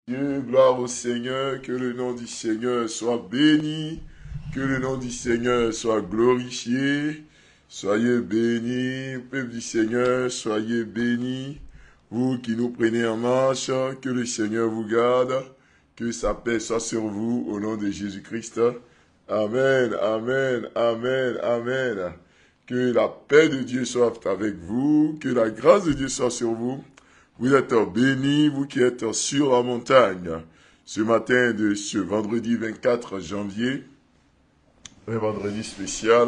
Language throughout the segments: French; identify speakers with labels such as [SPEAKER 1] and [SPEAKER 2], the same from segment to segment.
[SPEAKER 1] Dieu, gloire au Seigneur, que le nom du Seigneur soit béni, que le nom du Seigneur soit glorifié. Soyez bénis, peuple du Seigneur, soyez bénis. Vous qui nous prenez en marche, que le Seigneur vous garde, que sa paix soit sur vous au nom de Jésus-Christ. Amen, amen, amen, amen. Que la paix de Dieu soit avec vous, que la grâce de Dieu soit sur vous. Vous êtes bénis, vous qui êtes sur la montagne, ce matin de ce vendredi 24 janvier, un vendredi spécial,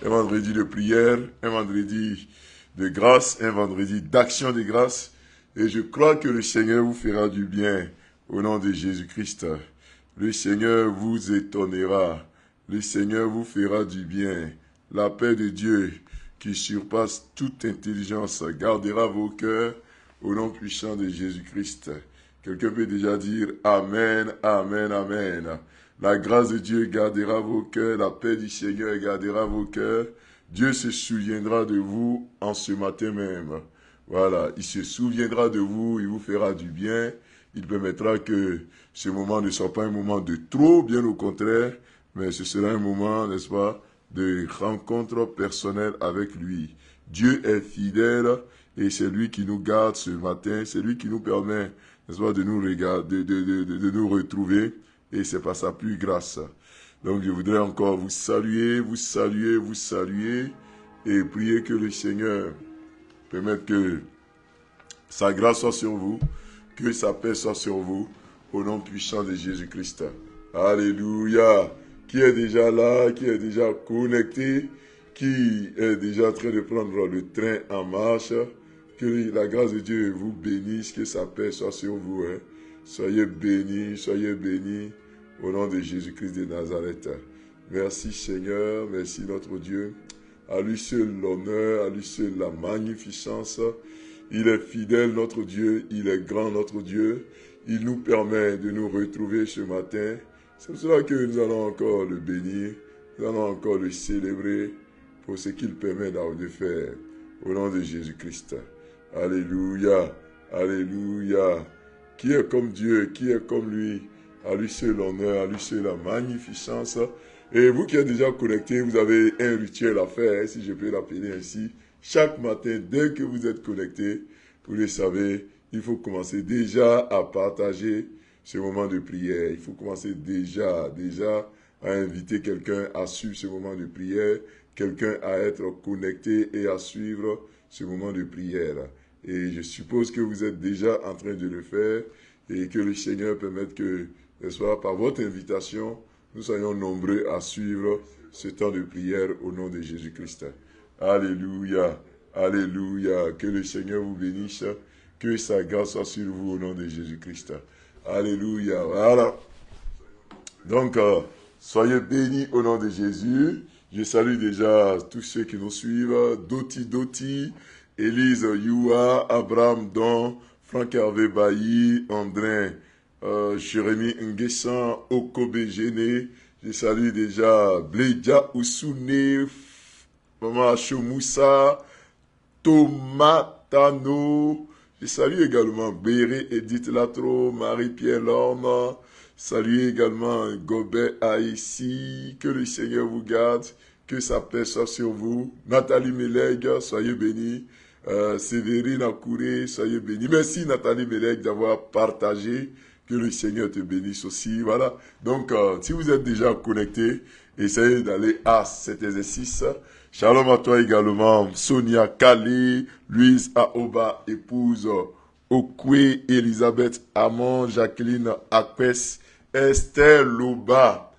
[SPEAKER 1] un vendredi de prière, un vendredi de grâce, un vendredi d'action de grâce, et je crois que le Seigneur vous fera du bien au nom de Jésus-Christ. Le Seigneur vous étonnera, le Seigneur vous fera du bien. La paix de Dieu qui surpasse toute intelligence gardera vos cœurs au nom puissant de Jésus-Christ. Quelqu'un peut déjà dire Amen, Amen, Amen. La grâce de Dieu gardera vos cœurs, la paix du Seigneur gardera vos cœurs. Dieu se souviendra de vous en ce matin même. Voilà, il se souviendra de vous, il vous fera du bien. Il permettra que ce moment ne soit pas un moment de trop, bien au contraire, mais ce sera un moment, n'est-ce pas, de rencontre personnelle avec lui. Dieu est fidèle et c'est lui qui nous garde ce matin, c'est lui qui nous permet, n'est-ce pas, de nous regarder, de nous retrouver, et c'est par sa plus grâce. Donc je voudrais encore vous saluer, vous saluer, vous saluer, et prier que le Seigneur permette que sa grâce soit sur vous, que sa paix soit sur vous, au nom puissant de Jésus-Christ. Alléluia. Qui est déjà là, qui est déjà connecté, qui est déjà en train de prendre le train en marche. Que la grâce de Dieu vous bénisse, que sa paix soit sur vous. Soyez bénis au nom de Jésus-Christ de Nazareth. Merci Seigneur, merci notre Dieu. À lui seul l'honneur, à lui seul la magnificence. Il est fidèle notre Dieu, il est grand notre Dieu. Il nous permet de nous retrouver ce matin. C'est pour cela que nous allons encore le bénir, nous allons encore le célébrer pour ce qu'il permet de faire. Au nom de Jésus-Christ. Alléluia, alléluia. Qui est comme Dieu, qui est comme lui? À lui seul l'honneur, à lui seul la magnificence. Et vous qui êtes déjà connectés, vous avez un rituel à faire, si je peux l'appeler ainsi. Chaque matin, dès que vous êtes connectés, vous le savez, il faut commencer déjà à partager ce moment de prière. Il faut commencer déjà à inviter quelqu'un à suivre ce moment de prière, quelqu'un à être connecté et à suivre ce moment de prière. Et je suppose que vous êtes déjà en train de le faire et que le Seigneur permette que, n'est-ce pas, par votre invitation, nous soyons nombreux à suivre ce temps de prière au nom de Jésus-Christ. Alléluia, alléluia, que le Seigneur vous bénisse, que sa grâce soit sur vous au nom de Jésus-Christ. Alléluia, voilà. Donc, soyez bénis au nom de Jésus. Je salue déjà tous ceux qui nous suivent. Doti, Élise Youa, Abraham Don, Franck Hervé Bailly, André, Jérémy Nguessan, Okobe Géné. Je salue déjà Blédia Ousoune, Maman Achomoussa, Thomas Tano. Je salue également Béré Edith Latro, Marie-Pierre Lorme. Saluez également Gobet Haïssi. Que le Seigneur vous garde, que sa paix soit sur vous. Nathalie Meleg, soyez bénis. Sévérine Akouré, soyez bénis. Merci Nathalie Meleg d'avoir partagé. Que le Seigneur te bénisse aussi. Voilà. Donc, si vous êtes déjà connecté, essayez d'aller à cet exercice. Shalom à toi également. Sonia Kali, Louise Aoba, épouse Okwe, Elisabeth Amon, Jacqueline Akpes, Esther Loba,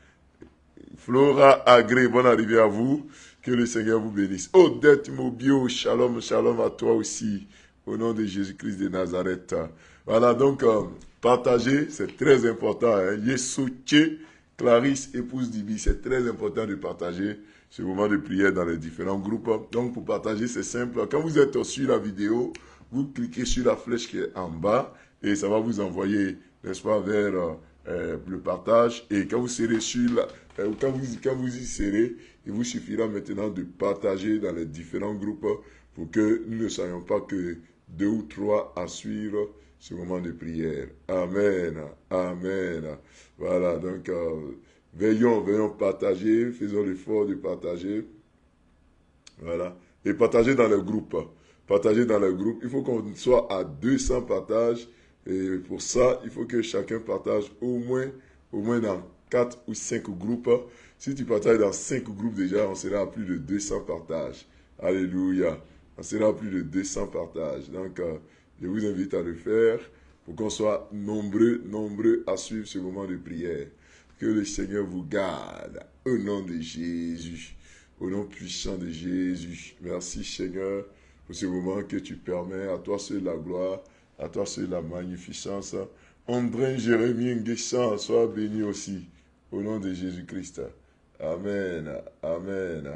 [SPEAKER 1] Flora Agré, bonne arrivée à vous. Que le Seigneur vous bénisse. Odette Mobio, shalom, shalom à toi aussi. Au nom de Jésus-Christ de Nazareth. Voilà, donc, partager, c'est très important. Yesoche, Clarisse, épouse d'Ibi, c'est très important de partager ce moment de prière dans les différents groupes. Donc, pour partager, c'est simple. Quand vous êtes sur la vidéo, vous cliquez sur la flèche qui est en bas et ça va vous envoyer, n'est-ce pas, vers le partage. Et quand vous serez sur quand vous y serez, il vous suffira maintenant de partager dans les différents groupes pour que nous ne soyons pas que 2 ou 3 à suivre ce moment de prière. Amen. Amen. Voilà, donc veillons partager, faisons l'effort de partager. Voilà. Et partager dans le groupe. Partager dans le groupe. Il faut qu'on soit à 200 partages. Et pour ça, il faut que chacun partage au moins dans 4 ou 5 groupes. Si tu partages dans 5 groupes déjà, on sera à plus de 200 partages. Alléluia. On sera à plus de 200 partages. Donc, je vous invite à le faire pour qu'on soit nombreux à suivre ce moment de prière. Que le Seigneur vous garde au nom de Jésus. Au nom puissant de Jésus. Merci Seigneur pour ce moment que tu permets. À toi seul la gloire, à toi seul la magnificence. André Jérémie Nguessan, sois béni aussi. Au nom de Jésus-Christ. Amen. Amen.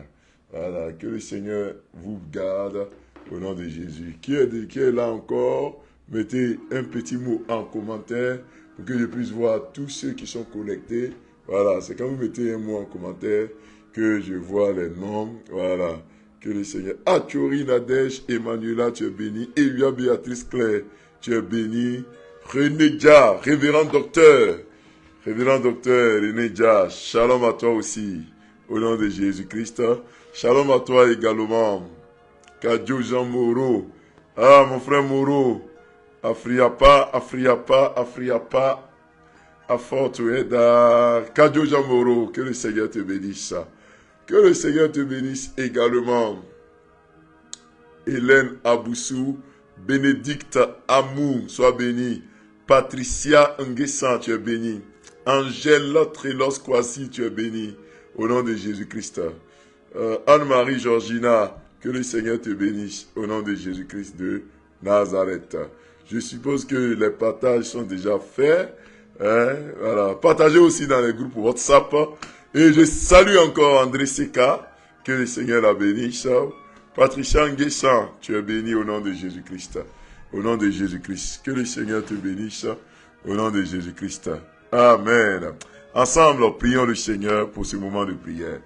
[SPEAKER 1] Voilà. Que le Seigneur vous garde au nom de Jésus. Qui est là encore? Mettez un petit mot en commentaire pour que je puisse voir tous ceux qui sont connectés. Voilà. C'est quand vous mettez un mot en commentaire que je vois les noms, voilà, que le Seigneur... Ah, Thori Nadège, Emmanuela, tu es béni. Evia Béatrice Claire, tu es béni. René Dia, révérend docteur René Dia, shalom à toi aussi, au nom de Jésus-Christ. Shalom à toi également. Kadjo Jean Moreau, ah, mon frère Moreau, Afriapa, Afortueda, Kadjo Jean Moreau, que le Seigneur te bénisse. Que le Seigneur te bénisse également. Hélène Aboussou, Bénédicte Amou, sois bénie. Patricia Nguessan, tu es bénie. Angèle Trélos Kwasi, tu es bénie. Au nom de Jésus-Christ. Anne-Marie Georgina, que le Seigneur te bénisse. Au nom de Jésus-Christ de Nazareth. Je suppose que les partages sont déjà faits. Voilà. Partagez aussi dans les groupes WhatsApp. Et je salue encore André Seka, que le Seigneur la bénisse. Patricia Nguessan, tu es béni au nom de Jésus-Christ. Au nom de Jésus-Christ. Que le Seigneur te bénisse au nom de Jésus-Christ. Amen. Ensemble, prions le Seigneur pour ce moment de prière.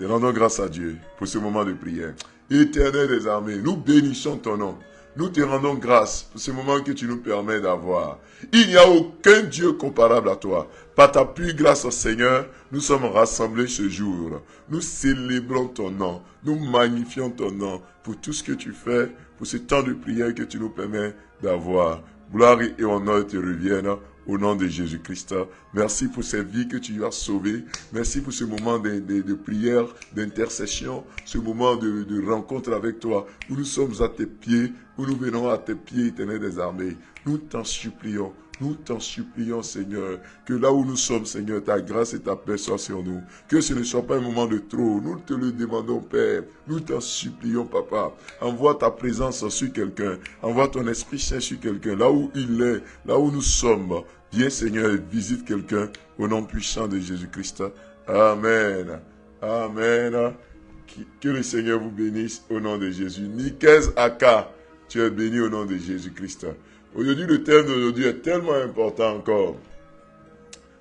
[SPEAKER 1] Rendons grâce à Dieu pour ce moment de prière. Éternel des armées, nous bénissons ton nom. Nous te rendons grâce pour ce moment que tu nous permets d'avoir. Il n'y a aucun Dieu comparable à toi. Par ta pure grâce, Seigneur, nous sommes rassemblés ce jour. Nous célébrons ton nom. Nous magnifions ton nom pour tout ce que tu fais, pour ce temps de prière que tu nous permets d'avoir. Gloire et honneur te reviennent au nom de Jésus-Christ. Merci pour ces vies que tu as sauvées. Merci pour ce moment de prière, d'intercession, ce moment de rencontre avec toi, où nous sommes à tes pieds, où nous venons à tes pieds, éternel des armées. Nous t'en supplions, Seigneur, que là où nous sommes, Seigneur, ta grâce et ta paix soient sur nous. Que ce ne soit pas un moment de trop. Nous te le demandons, Père. Nous t'en supplions, Papa. Envoie ta présence sur quelqu'un. Envoie ton Esprit Saint sur quelqu'un. Là où il est, là où nous sommes. Viens, Seigneur, et visite quelqu'un au nom puissant de Jésus-Christ. Amen. Amen. Que le Seigneur vous bénisse au nom de Jésus. Nikez Aka, tu es béni au nom de Jésus-Christ. Aujourd'hui, le thème d'aujourd'hui est tellement important encore.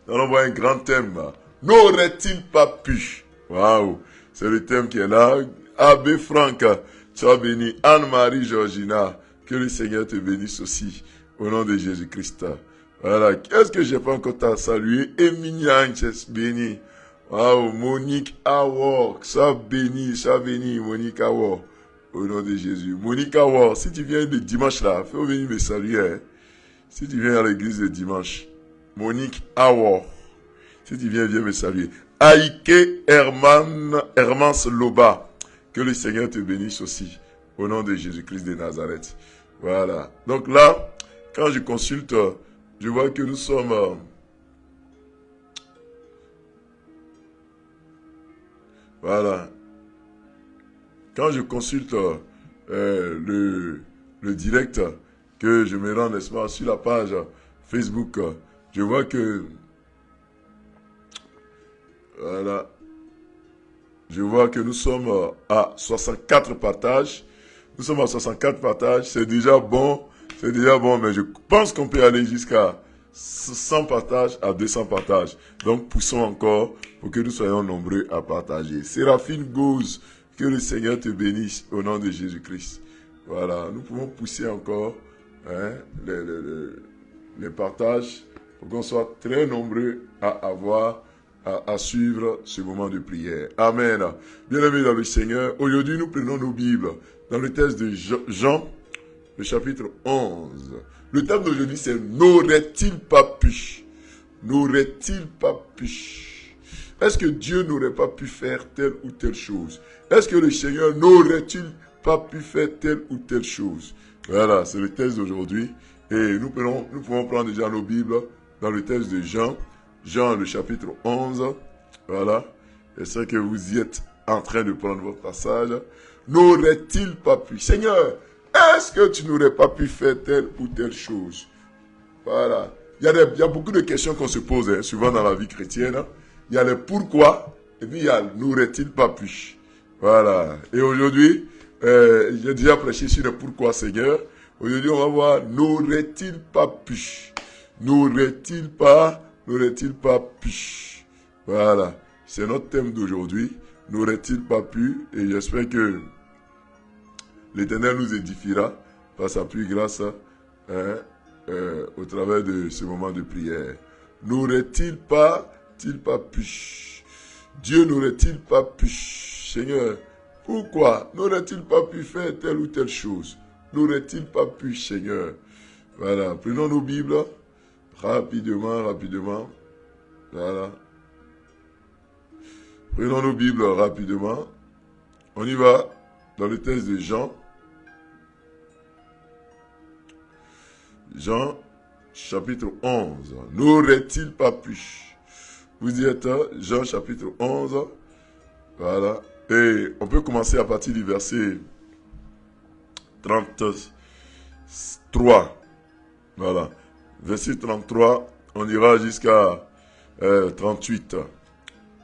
[SPEAKER 1] Nous allons voir un grand thème. N'aurait-il pas pu? Waouh! C'est le thème qui est là. Abbé Franck, sois béni. Anne-Marie Georgina, que le Seigneur te bénisse aussi. Au nom de Jésus-Christ. Voilà. Qu'est-ce que j'ai pas encore salué? Emilia Anches, béni. Waouh! Monique Awor, sois béni, Monique Awor. Au nom de Jésus. Monique Awor, si tu viens le dimanche là, fais venir me saluer. Hein. Si tu viens à l'église le dimanche. Monique Awor. Si tu viens me saluer. Aïke Hermans Loba. Que le Seigneur te bénisse aussi. Au nom de Jésus-Christ de Nazareth. Voilà. Donc là, quand je consulte, je vois que nous sommes... voilà. Quand je consulte le direct, que je me rends, n'est-ce pas, sur la page Facebook, je vois que, voilà, je vois que nous sommes à 64 partages. Nous sommes à 64 partages, c'est déjà bon, mais je pense qu'on peut aller jusqu'à 100 partages à 200 partages. Donc, poussons encore pour que nous soyons nombreux à partager. Séraphine Gauze, que le Seigneur te bénisse au nom de Jésus-Christ. Voilà, nous pouvons pousser encore hein, les partages pour qu'on soit très nombreux à suivre ce moment de prière. Amen. Bien-aimés dans le Seigneur, aujourd'hui nous prenons nos Bibles dans le texte de Jean, le chapitre 11. Le thème d'aujourd'hui c'est « N'aurait-il pas pu ?» N'aurait-il pas pu? Est-ce que Dieu n'aurait pas pu faire telle ou telle chose? Est-ce que le Seigneur n'aurait-il pas pu faire telle ou telle chose? Voilà, c'est le texte d'aujourd'hui. Et nous pouvons prendre déjà nos Bibles dans le texte de Jean. Jean, le chapitre 11. Voilà. J'espère que vous y êtes en train de prendre votre passage. N'aurait-il pas pu? Seigneur, est-ce que tu n'aurais pas pu faire telle ou telle chose? Voilà. Il y a beaucoup de questions qu'on se pose, hein, souvent dans la vie chrétienne. Hein. Il y a les pourquoi, et puis il y a n'aurait-il pas pu. Voilà. Et aujourd'hui, j'ai déjà prêché sur le pourquoi, Seigneur. Aujourd'hui, on va voir n'aurait-il pas pu. N'aurait-il pas pu. Voilà. C'est notre thème d'aujourd'hui. N'aurait-il pas pu. Et j'espère que l'Éternel nous édifiera par sa pluie grâce, hein, au travers de ce moment de prière. N'aurait-il pas pu? Dieu n'aurait-il pas pu? Seigneur, pourquoi n'aurait-il pas pu faire telle ou telle chose? N'aurait-il pas pu, Seigneur? Voilà, prenons nos Bibles rapidement. Voilà. Prenons nos Bibles rapidement. On y va dans le texte de Jean. Jean, chapitre 11. N'aurait-il pas pu? Vous y êtes, Jean, chapitre 11. Voilà. Et on peut commencer à partir du verset 33. Voilà. Verset 33, on ira jusqu'à 38.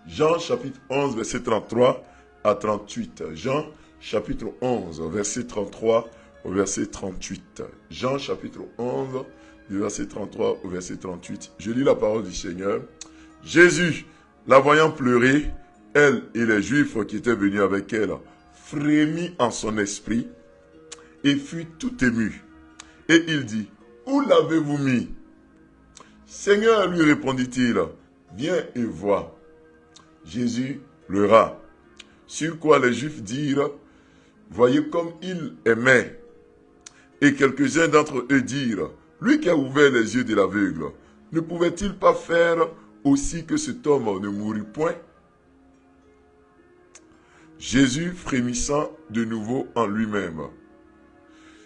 [SPEAKER 1] Jean, chapitre 11, verset 33 à 38. Jean, chapitre 11, verset 33 au verset 38. Jean chapitre 11, du verset 33 au verset 38. Je lis la parole du Seigneur. Jésus, la voyant pleurer, elle et les Juifs qui étaient venus avec elle, frémit en son esprit et fut tout ému. Et il dit, où l'avez-vous mis? Seigneur, lui répondit-il, viens et vois. Jésus pleura. Sur quoi les Juifs dirent, voyez comme il aimait. Et quelques-uns d'entre eux dirent, lui qui a ouvert les yeux de l'aveugle, ne pouvait-il pas faire aussi que cet homme ne mourût point? Jésus, frémissant de nouveau en lui-même,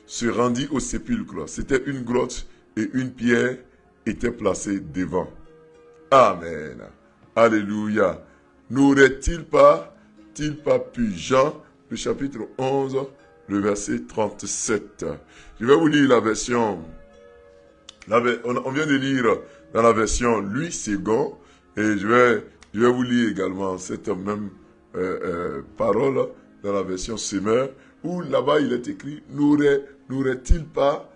[SPEAKER 1] se rendit au sépulcre. C'était une grotte et une pierre était placée devant. Amen. Alléluia. N'aurait-il pas pu? Jean, le chapitre 11, le verset 37. Je vais vous lire la version. On vient de lire dans la version Louis II. Et je vais vous lire également cette même parole dans la version Semeur, où là-bas il est écrit n'aurait-il pas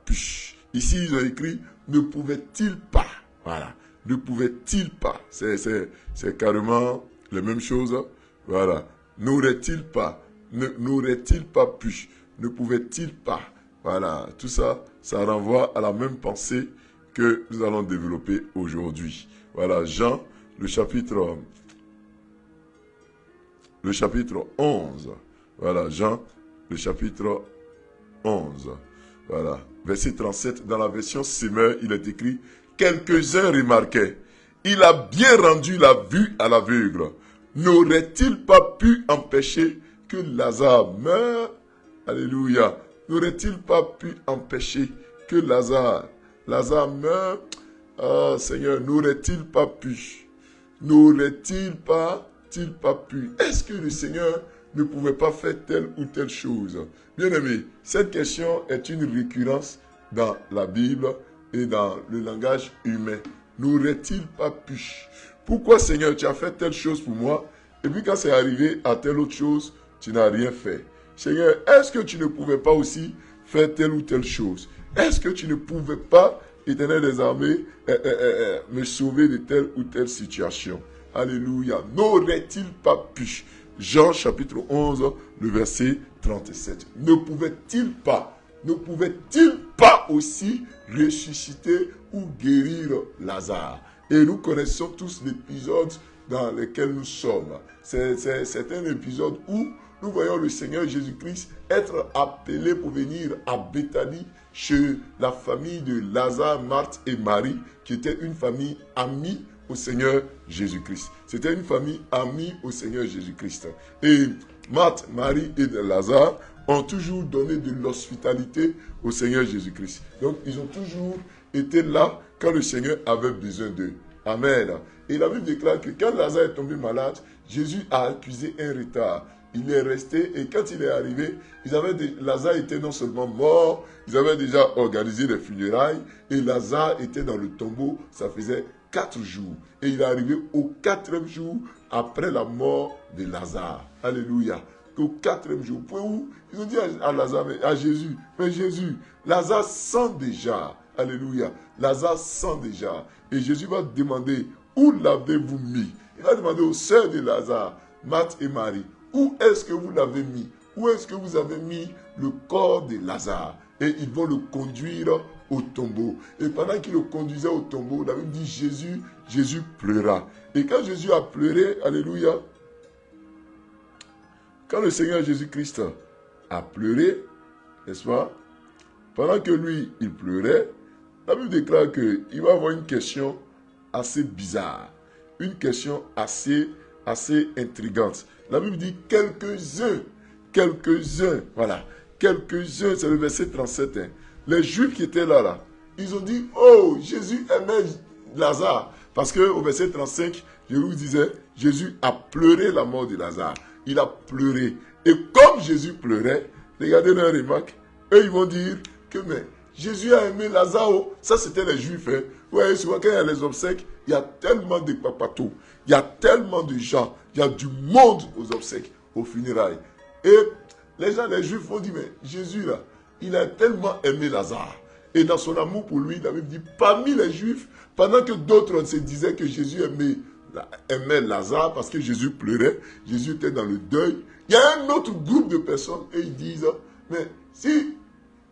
[SPEAKER 1] pu. Ici ils ont écrit ne pouvait-il pas. Voilà. Ne pouvait-il pas. C'est carrément les mêmes choses. Voilà. N'aurait-il pas pu. Ne pouvait-il pas. Voilà. Tout ça, ça renvoie à la même pensée que nous allons développer aujourd'hui. Voilà. Jean, le chapitre 11. Voilà. Jean, le chapitre 11. Voilà. Verset 37. Dans la version Semeur, il est écrit quelques-uns remarquaient, il a bien rendu la vue à l'aveugle. N'aurait-il pas pu empêcher que Lazare meure? Alléluia. N'aurait-il pas pu empêcher que Lazare meure? Ah, Seigneur, n'aurait-il pas pu? N'aurait-il pas pu? Est-ce que le Seigneur ne pouvait pas faire telle ou telle chose? Bien aimé, cette question est une récurrence dans la Bible et dans le langage humain. N'aurait-il pas pu? Pourquoi, Seigneur, tu as fait telle chose pour moi, et puis quand c'est arrivé à telle autre chose, tu n'as rien fait? Seigneur, est-ce que tu ne pouvais pas aussi faire telle ou telle chose? Est-ce que tu ne pouvais pas, Éternel des armées, me sauver de telle ou telle situation? Alléluia. N'aurait-il pas pu? Jean chapitre 11, le verset 37. Ne pouvait-il pas? ne pouvait-il pas aussi ressusciter ou guérir Lazare? Et nous connaissons tous l'épisode dans lequel nous sommes. C'est un épisode où nous voyons le Seigneur Jésus-Christ être appelé pour venir à Béthanie chez la famille de Lazare, Marthe et Marie, qui était une famille amie au Seigneur Jésus-Christ. C'était une famille amie au Seigneur Jésus-Christ. Et Marthe, Marie et Lazare ont toujours donné de l'hospitalité au Seigneur Jésus-Christ. Donc, ils ont toujours été là quand le Seigneur avait besoin d'eux. Amen. Et la Bible déclare que quand Lazare est tombé malade, Jésus a accusé un retard. Il est resté et quand il est arrivé, Lazare était non seulement mort, ils avaient déjà organisé les funérailles et Lazare était dans le tombeau, ça faisait 4 jours. Et il est arrivé au 4e jour après la mort de Lazare. Alléluia. Au 4e jour. Où ils ont dit à Lazare, à Jésus, mais Jésus, Lazare sent déjà. Alléluia. Lazare sent déjà. Et Jésus va demander, où l'avez-vous mis? Il va demander aux sœurs de Lazare, Marthe et Marie, où est-ce que vous l'avez mis? Où est-ce que vous avez mis le corps de Lazare? Et ils vont le conduire au tombeau. Et pendant qu'ils le conduisaient au tombeau, la Bible dit Jésus pleura. Et quand Jésus a pleuré, alléluia, quand le Seigneur Jésus-Christ a pleuré, n'est-ce pas? Pendant que lui, il pleurait, la Bible déclare qu'il va avoir une question assez bizarre. Une question assez intrigante. La Bible dit quelques-uns, voilà. Quelques-uns, c'est le verset 37. Hein. Les Juifs qui étaient là, ils ont dit, oh, Jésus aimait Lazare. Parce qu'au verset 35, je vous disais, Jésus a pleuré la mort de Lazare. Il a pleuré. Et comme Jésus pleurait, regardez leur remarque, eux ils vont dire que mais Jésus a aimé Lazare. Ça c'était les Juifs. Hein. Vous voyez souvent quand il y a les obsèques, il y a tellement de papatos, il y a tellement de gens, il y a du monde aux obsèques, aux funérailles. Et les Juifs vont dire, mais Jésus là, il a tellement aimé Lazare. Et dans son amour pour lui, la Bible dit, parmi les Juifs, pendant que d'autres se disaient que Jésus aimait Lazare parce que Jésus pleurait, Jésus était dans le deuil, il y a un autre groupe de personnes et ils disent, mais si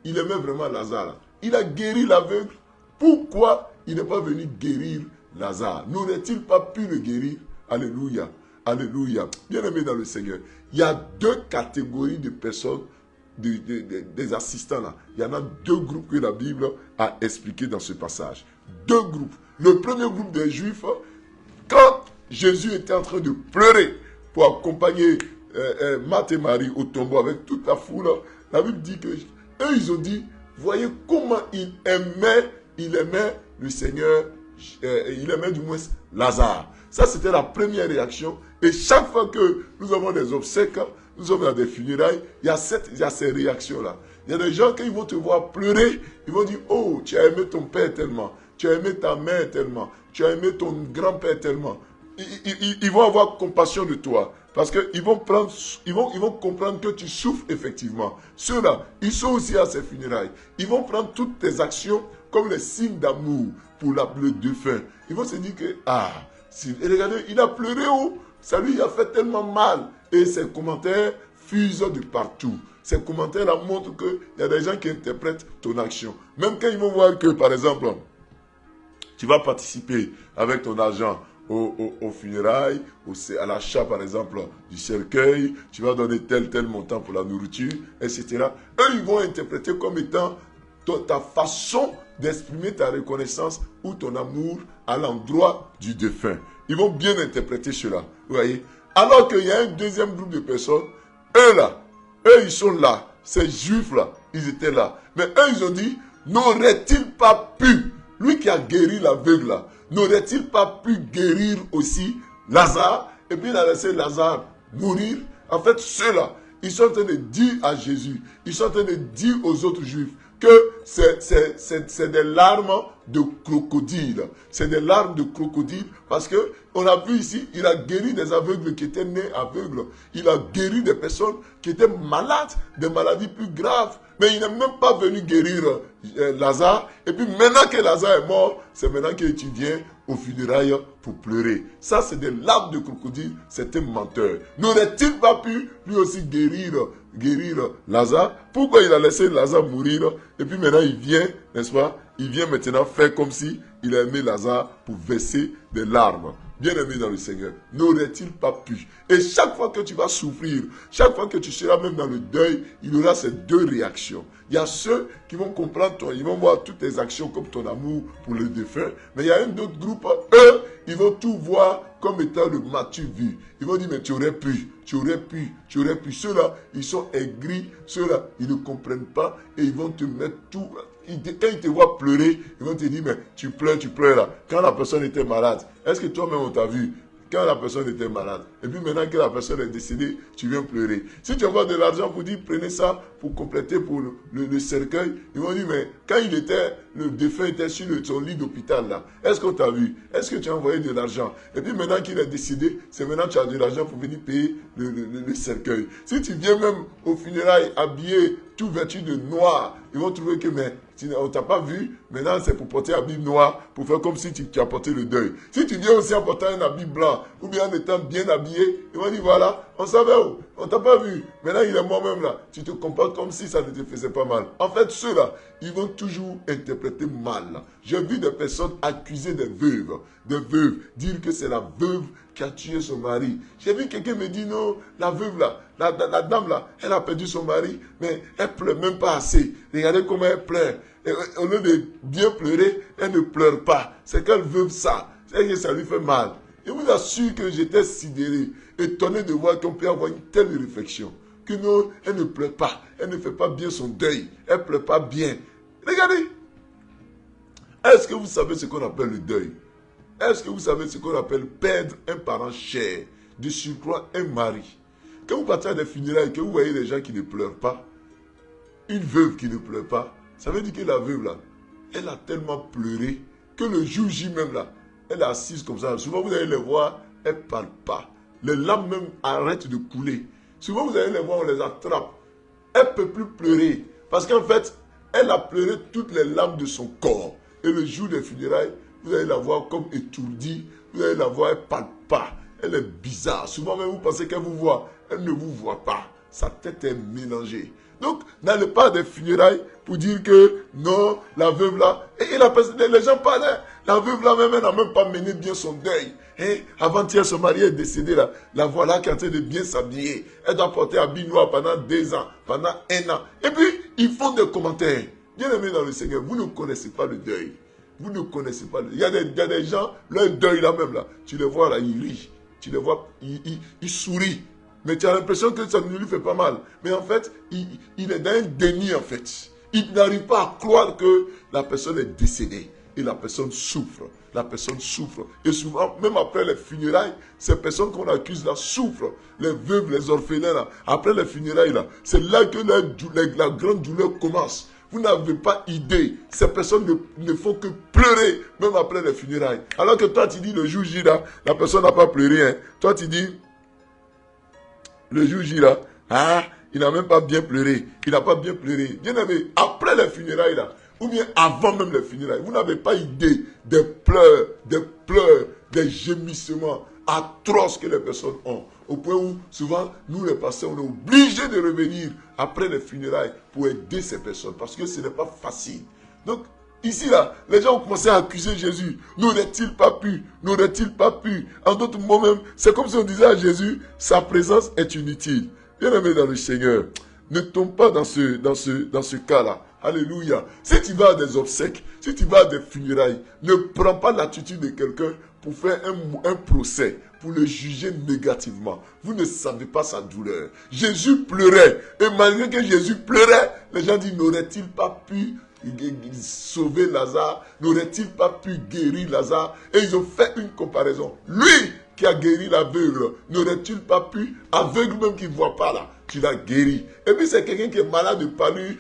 [SPEAKER 1] il aimait vraiment Lazare, il a guéri l'aveugle, pourquoi il n'est pas venu guérir Lazare? N'aurait-il pas pu le guérir? Alléluia, alléluia. Bien-aimés dans le Seigneur, il y a 2 catégories de personnes, des assistants là. Il y en a 2 groupes que la Bible a expliqué dans ce passage. 2 groupes. Le premier groupe des Juifs, quand Jésus était en train de pleurer pour accompagner Marthe et Marie au tombeau avec toute la foule, la Bible dit que eux ils ont dit, voyez comment il aimait le Seigneur, il aimait du moins Lazare. Ça c'était la première réaction. Et chaque fois que nous avons des obsèques, nous sommes dans des funérailles, il y a ces réactions-là. Il y a des gens qui vont te voir pleurer, ils vont dire, oh, tu as aimé ton père tellement, tu as aimé ta mère tellement, tu as aimé ton grand-père tellement. Ils vont avoir compassion de toi. Parce qu'ils vont comprendre que tu souffres effectivement. Ceux-là, ils sont aussi à ces funérailles. Ils vont prendre toutes tes actions comme les signes d'amour pour le défunt. Ils vont se dire que, et regardez, il a pleuré, oh, ça lui a fait tellement mal. Et ses commentaires fusent de partout. Ces commentaires-là montrent qu'il y a des gens qui interprètent ton action. Même quand ils vont voir que, par exemple, tu vas participer avec ton argent aux funérailles, à l'achat par exemple du cercueil, tu vas donner tel montant pour la nourriture, etc. Eux, ils vont interpréter comme étant ta façon d'exprimer ta reconnaissance ou ton amour à l'endroit du défunt. Ils vont bien interpréter cela, vous voyez. Alors qu'il y a un deuxième groupe de personnes, eux ils sont là, ces juifs-là, ils étaient là. Mais eux, ils ont dit, n'aurait-il pas pu, lui qui a guéri l'aveugle là, n'aurait-il pas pu guérir aussi Lazare? Et puis il a laissé Lazare mourir. En fait, ceux-là, ils sont en train de dire à Jésus, ils sont en train de dire aux autres Juifs que c'est des larmes de crocodile. C'est des larmes de crocodile parce que on a vu ici, il a guéri des aveugles qui étaient nés aveugles. Il a guéri des personnes qui étaient malades, des maladies plus graves Mais il n'est même pas venu guérir Lazare. Et puis maintenant que Lazare est mort, c'est maintenant que tu viens aux funérailles pour pleurer. Ça, c'est des larmes de crocodile. C'est un menteur. N'aurait-il pas pu lui aussi guérir Lazare? Pourquoi il a laissé Lazare mourir? Et puis maintenant, il vient, n'est-ce pas? Il vient maintenant faire comme si il a aimé Lazare pour verser des larmes. Bien-aimé dans le Seigneur, n'aurait-il pas pu? Et chaque fois que tu vas souffrir, chaque fois que tu seras même dans le deuil, il y aura ces deux réactions. Il y a ceux qui vont comprendre toi, ils vont voir toutes tes actions comme ton amour pour le défunt. Mais il y a un autre groupe, eux, ils vont tout voir comme étant le m'as-tu vu. Ils vont dire, mais tu aurais pu, tu aurais pu, tu aurais pu. Ceux-là, ils sont aigris, ceux-là, ils ne comprennent pas et ils vont te mettre tout. Quand ils te voient pleurer, ils vont te dire, mais tu pleures là. Quand la personne était malade, est-ce que toi-même on t'a vu? Quand la personne était malade. Et puis maintenant que la personne est décédée, tu viens pleurer. Si tu envoies de l'argent pour dire, prenez ça pour compléter pour le cercueil, ils vont dire, mais quand le défunt était sur son lit d'hôpital là, est-ce qu'on t'a vu? Est-ce que tu as envoyé de l'argent? Et puis maintenant qu'il est décédé, c'est maintenant que tu as de l'argent pour venir payer le cercueil. Si tu viens même au funérailles habillé, tout vêtu de noir, ils vont trouver que, mais on ne t'a pas vu, maintenant c'est pour porter un habit noir, pour faire comme si tu as porté le deuil. Si tu viens aussi en portant un habit blanc, ou bien en étant bien habillé, ils vont dire, voilà, on savait où, on ne t'a pas vu, maintenant il est mort même là, tu te comportes comme si ça ne te faisait pas mal. En fait, ceux-là, ils vont toujours interpréter mal. J'ai vu des personnes accuser des veuves, dire que c'est la veuve qui a tué son mari. J'ai vu quelqu'un me dire, non, la veuve là, la dame là, elle a perdu son mari, mais elle pleure même pas assez. Regardez comment elle pleure. Et au lieu de bien pleurer, elle ne pleure pas. C'est qu'elle veut ça. C'est que ça lui fait mal. Je vous assure que j'étais sidéré, étonné de voir qu'on peut avoir une telle réflexion. Que non, elle ne pleure pas. Elle ne fait pas bien son deuil. Elle ne pleure pas bien. Regardez. Est-ce que vous savez ce qu'on appelle le deuil? Est-ce que vous savez ce qu'on appelle perdre un parent cher, de surcroît un mari? Quand vous partez à des funérailles et que vous voyez des gens qui ne pleurent pas, une veuve qui ne pleure pas, ça veut dire que la veuve là, elle a tellement pleuré que le jour J même là, elle est assise comme ça. Souvent vous allez les voir, elle ne parle pas. Les larmes même arrêtent de couler. Souvent vous allez les voir, on les attrape. Elle ne peut plus pleurer. Parce qu'en fait, elle a pleuré toutes les larmes de son corps. Et le jour des funérailles, vous allez la voir comme étourdie. Vous allez la voir, elle ne parle pas. Elle est bizarre. Souvent même vous pensez qu'elle vous voit. Elle ne vous voit pas. Sa tête est mélangée. Donc, n'allez pas à des funérailles pour dire que non, la veuve là, et les gens parlaient, la veuve là même, elle n'a même pas mené bien son deuil. Et avant-hier, son mari est décédé là, la voilà qui est en train de bien s'habiller. Elle doit porter un habit noir pendant 2 ans, pendant 1 an. Et puis, ils font des commentaires. Bien aimé dans le Seigneur, vous ne connaissez pas le deuil. Vous ne connaissez pas le deuil. Il y a des gens, leur deuil là même là, tu les vois là, ils rient. Tu les vois, ils sourient. Mais tu as l'impression que ça ne lui fait pas mal. Mais en fait, il est dans un déni en fait. Il n'arrive pas à croire que la personne est décédée. Et la personne souffre. La personne souffre. Et souvent, même après les funérailles, ces personnes qu'on accuse là souffrent. Les veuves, les orphelins là. Après les funérailles là, c'est là que la grande douleur commence. Vous n'avez pas idée. Ces personnes ne font que pleurer, même après les funérailles. Alors que toi, tu dis le jour J là, la personne n'a pas pleuré. Hein. Toi, tu dis, le jour J là, il n'a même pas bien pleuré. Il n'a pas bien pleuré. Bien aimé, après les funérailles là, ou bien avant même les funérailles, vous n'avez pas idée des pleurs, des gémissements atroces que les personnes ont. Au point où, souvent, nous les pasteurs, on est obligés de revenir après les funérailles pour aider ces personnes. Parce que ce n'est pas facile. Donc, ici, là, les gens ont commencé à accuser Jésus. N'aurait-il pas pu? N'aurait-il pas pu? En d'autres mots même, c'est comme si on disait à Jésus, sa présence est inutile. Bien-aimé dans le Seigneur, ne tombe pas dans ce cas-là. Alléluia. Si tu vas à des obsèques, si tu vas à des funérailles, ne prends pas l'attitude de quelqu'un pour faire un procès, pour le juger négativement. Vous ne savez pas sa douleur. Jésus pleurait. Et malgré que Jésus pleurait, les gens disent, n'aurait-il pas pu sauver Lazare? N'aurait-il pas pu guérir Lazare? Et ils ont fait une comparaison. Lui qui a guéri l'aveugle, n'aurait-il pas pu, aveugle même qui ne voit pas là, tu l'as guéri. Et puis c'est quelqu'un qui est malade de palu,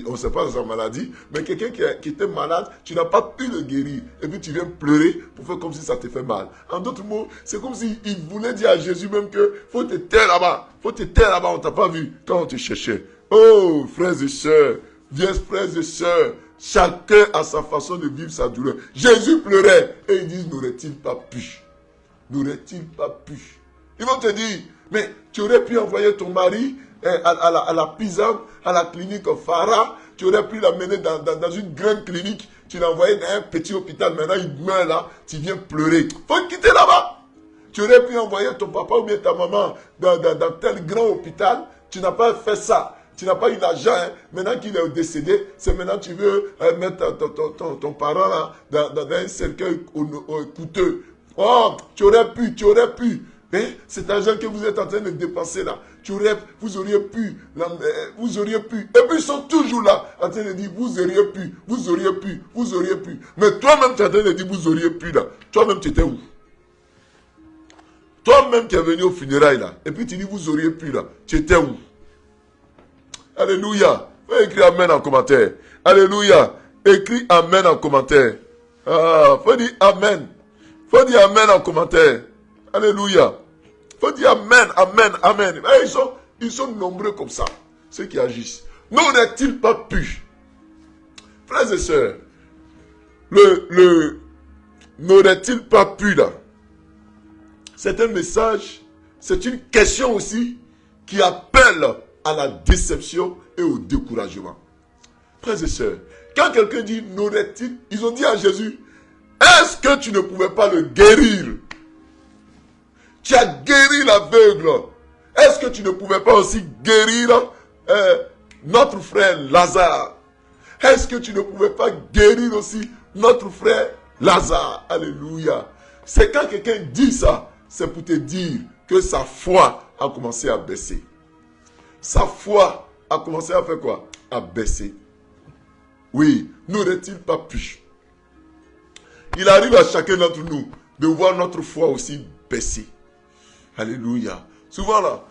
[SPEAKER 1] on ne sait pas sa maladie, mais quelqu'un qui était malade, tu n'as pas pu le guérir. Et puis tu viens pleurer pour faire comme si ça te fait mal. En d'autres mots, c'est comme s'il voulait dire à Jésus même que faut te taire là-bas, on ne t'a pas vu quand on te cherchait. Oh, frères et sœurs, bien frères et sœurs, chacun a sa façon de vivre sa douleur. Jésus pleurait et ils disent, n'aurait-il pas pu? N'aurait-il pas pu? Ils vont te dire, mais tu aurais pu envoyer ton mari à la PISAM, à la clinique Farah, tu aurais pu l'amener dans une grande clinique, tu l'as envoyé dans un petit hôpital, maintenant il meurt là, tu viens pleurer. Faut le quitter là-bas. Tu aurais pu envoyer ton papa ou bien ta maman dans tel grand hôpital, tu n'as pas fait ça. Tu n'as pas eu l'argent, hein. Maintenant qu'il est décédé, c'est maintenant que tu veux mettre ton parent là, dans un cercueil coûteux. Oh, tu aurais pu. Hein? Cet argent que vous êtes en train de dépenser là, vous auriez pu. Et puis ils sont toujours là, en train de dire, vous auriez pu. Mais toi-même, tu es en train de dire, vous auriez pu là. Toi-même, tu étais où? Toi-même qui es venu au funérailles là, et puis tu dis, vous auriez pu là. Tu étais où? Alléluia. Faut écrire Amen en commentaire. Alléluia. Écris Amen en commentaire. Ah, faut dire Amen. Faut dire Amen en commentaire. Alléluia. Faut dire Amen. Et ils sont nombreux comme ça, ceux qui agissent. N'aurait-il pas pu? Frères et sœurs, n'aurait-il pas pu là? C'est un message, c'est une question aussi qui appelle à la déception et au découragement. Frères et sœurs, quand quelqu'un dit n'aurait-il, ils ont dit à Jésus, est-ce que tu ne pouvais pas le guérir? Tu as guéri l'aveugle. Est-ce que tu ne pouvais pas aussi guérir notre frère Lazare? Est-ce que tu ne pouvais pas guérir aussi notre frère Lazare? Alléluia. C'est quand quelqu'un dit ça, c'est pour te dire que sa foi a commencé à baisser. Sa foi a commencé à faire quoi? À baisser. Oui, n'aurait-il pas pu? Il arrive à chacun d'entre nous de voir notre foi aussi baisser. Alléluia. Souvent là,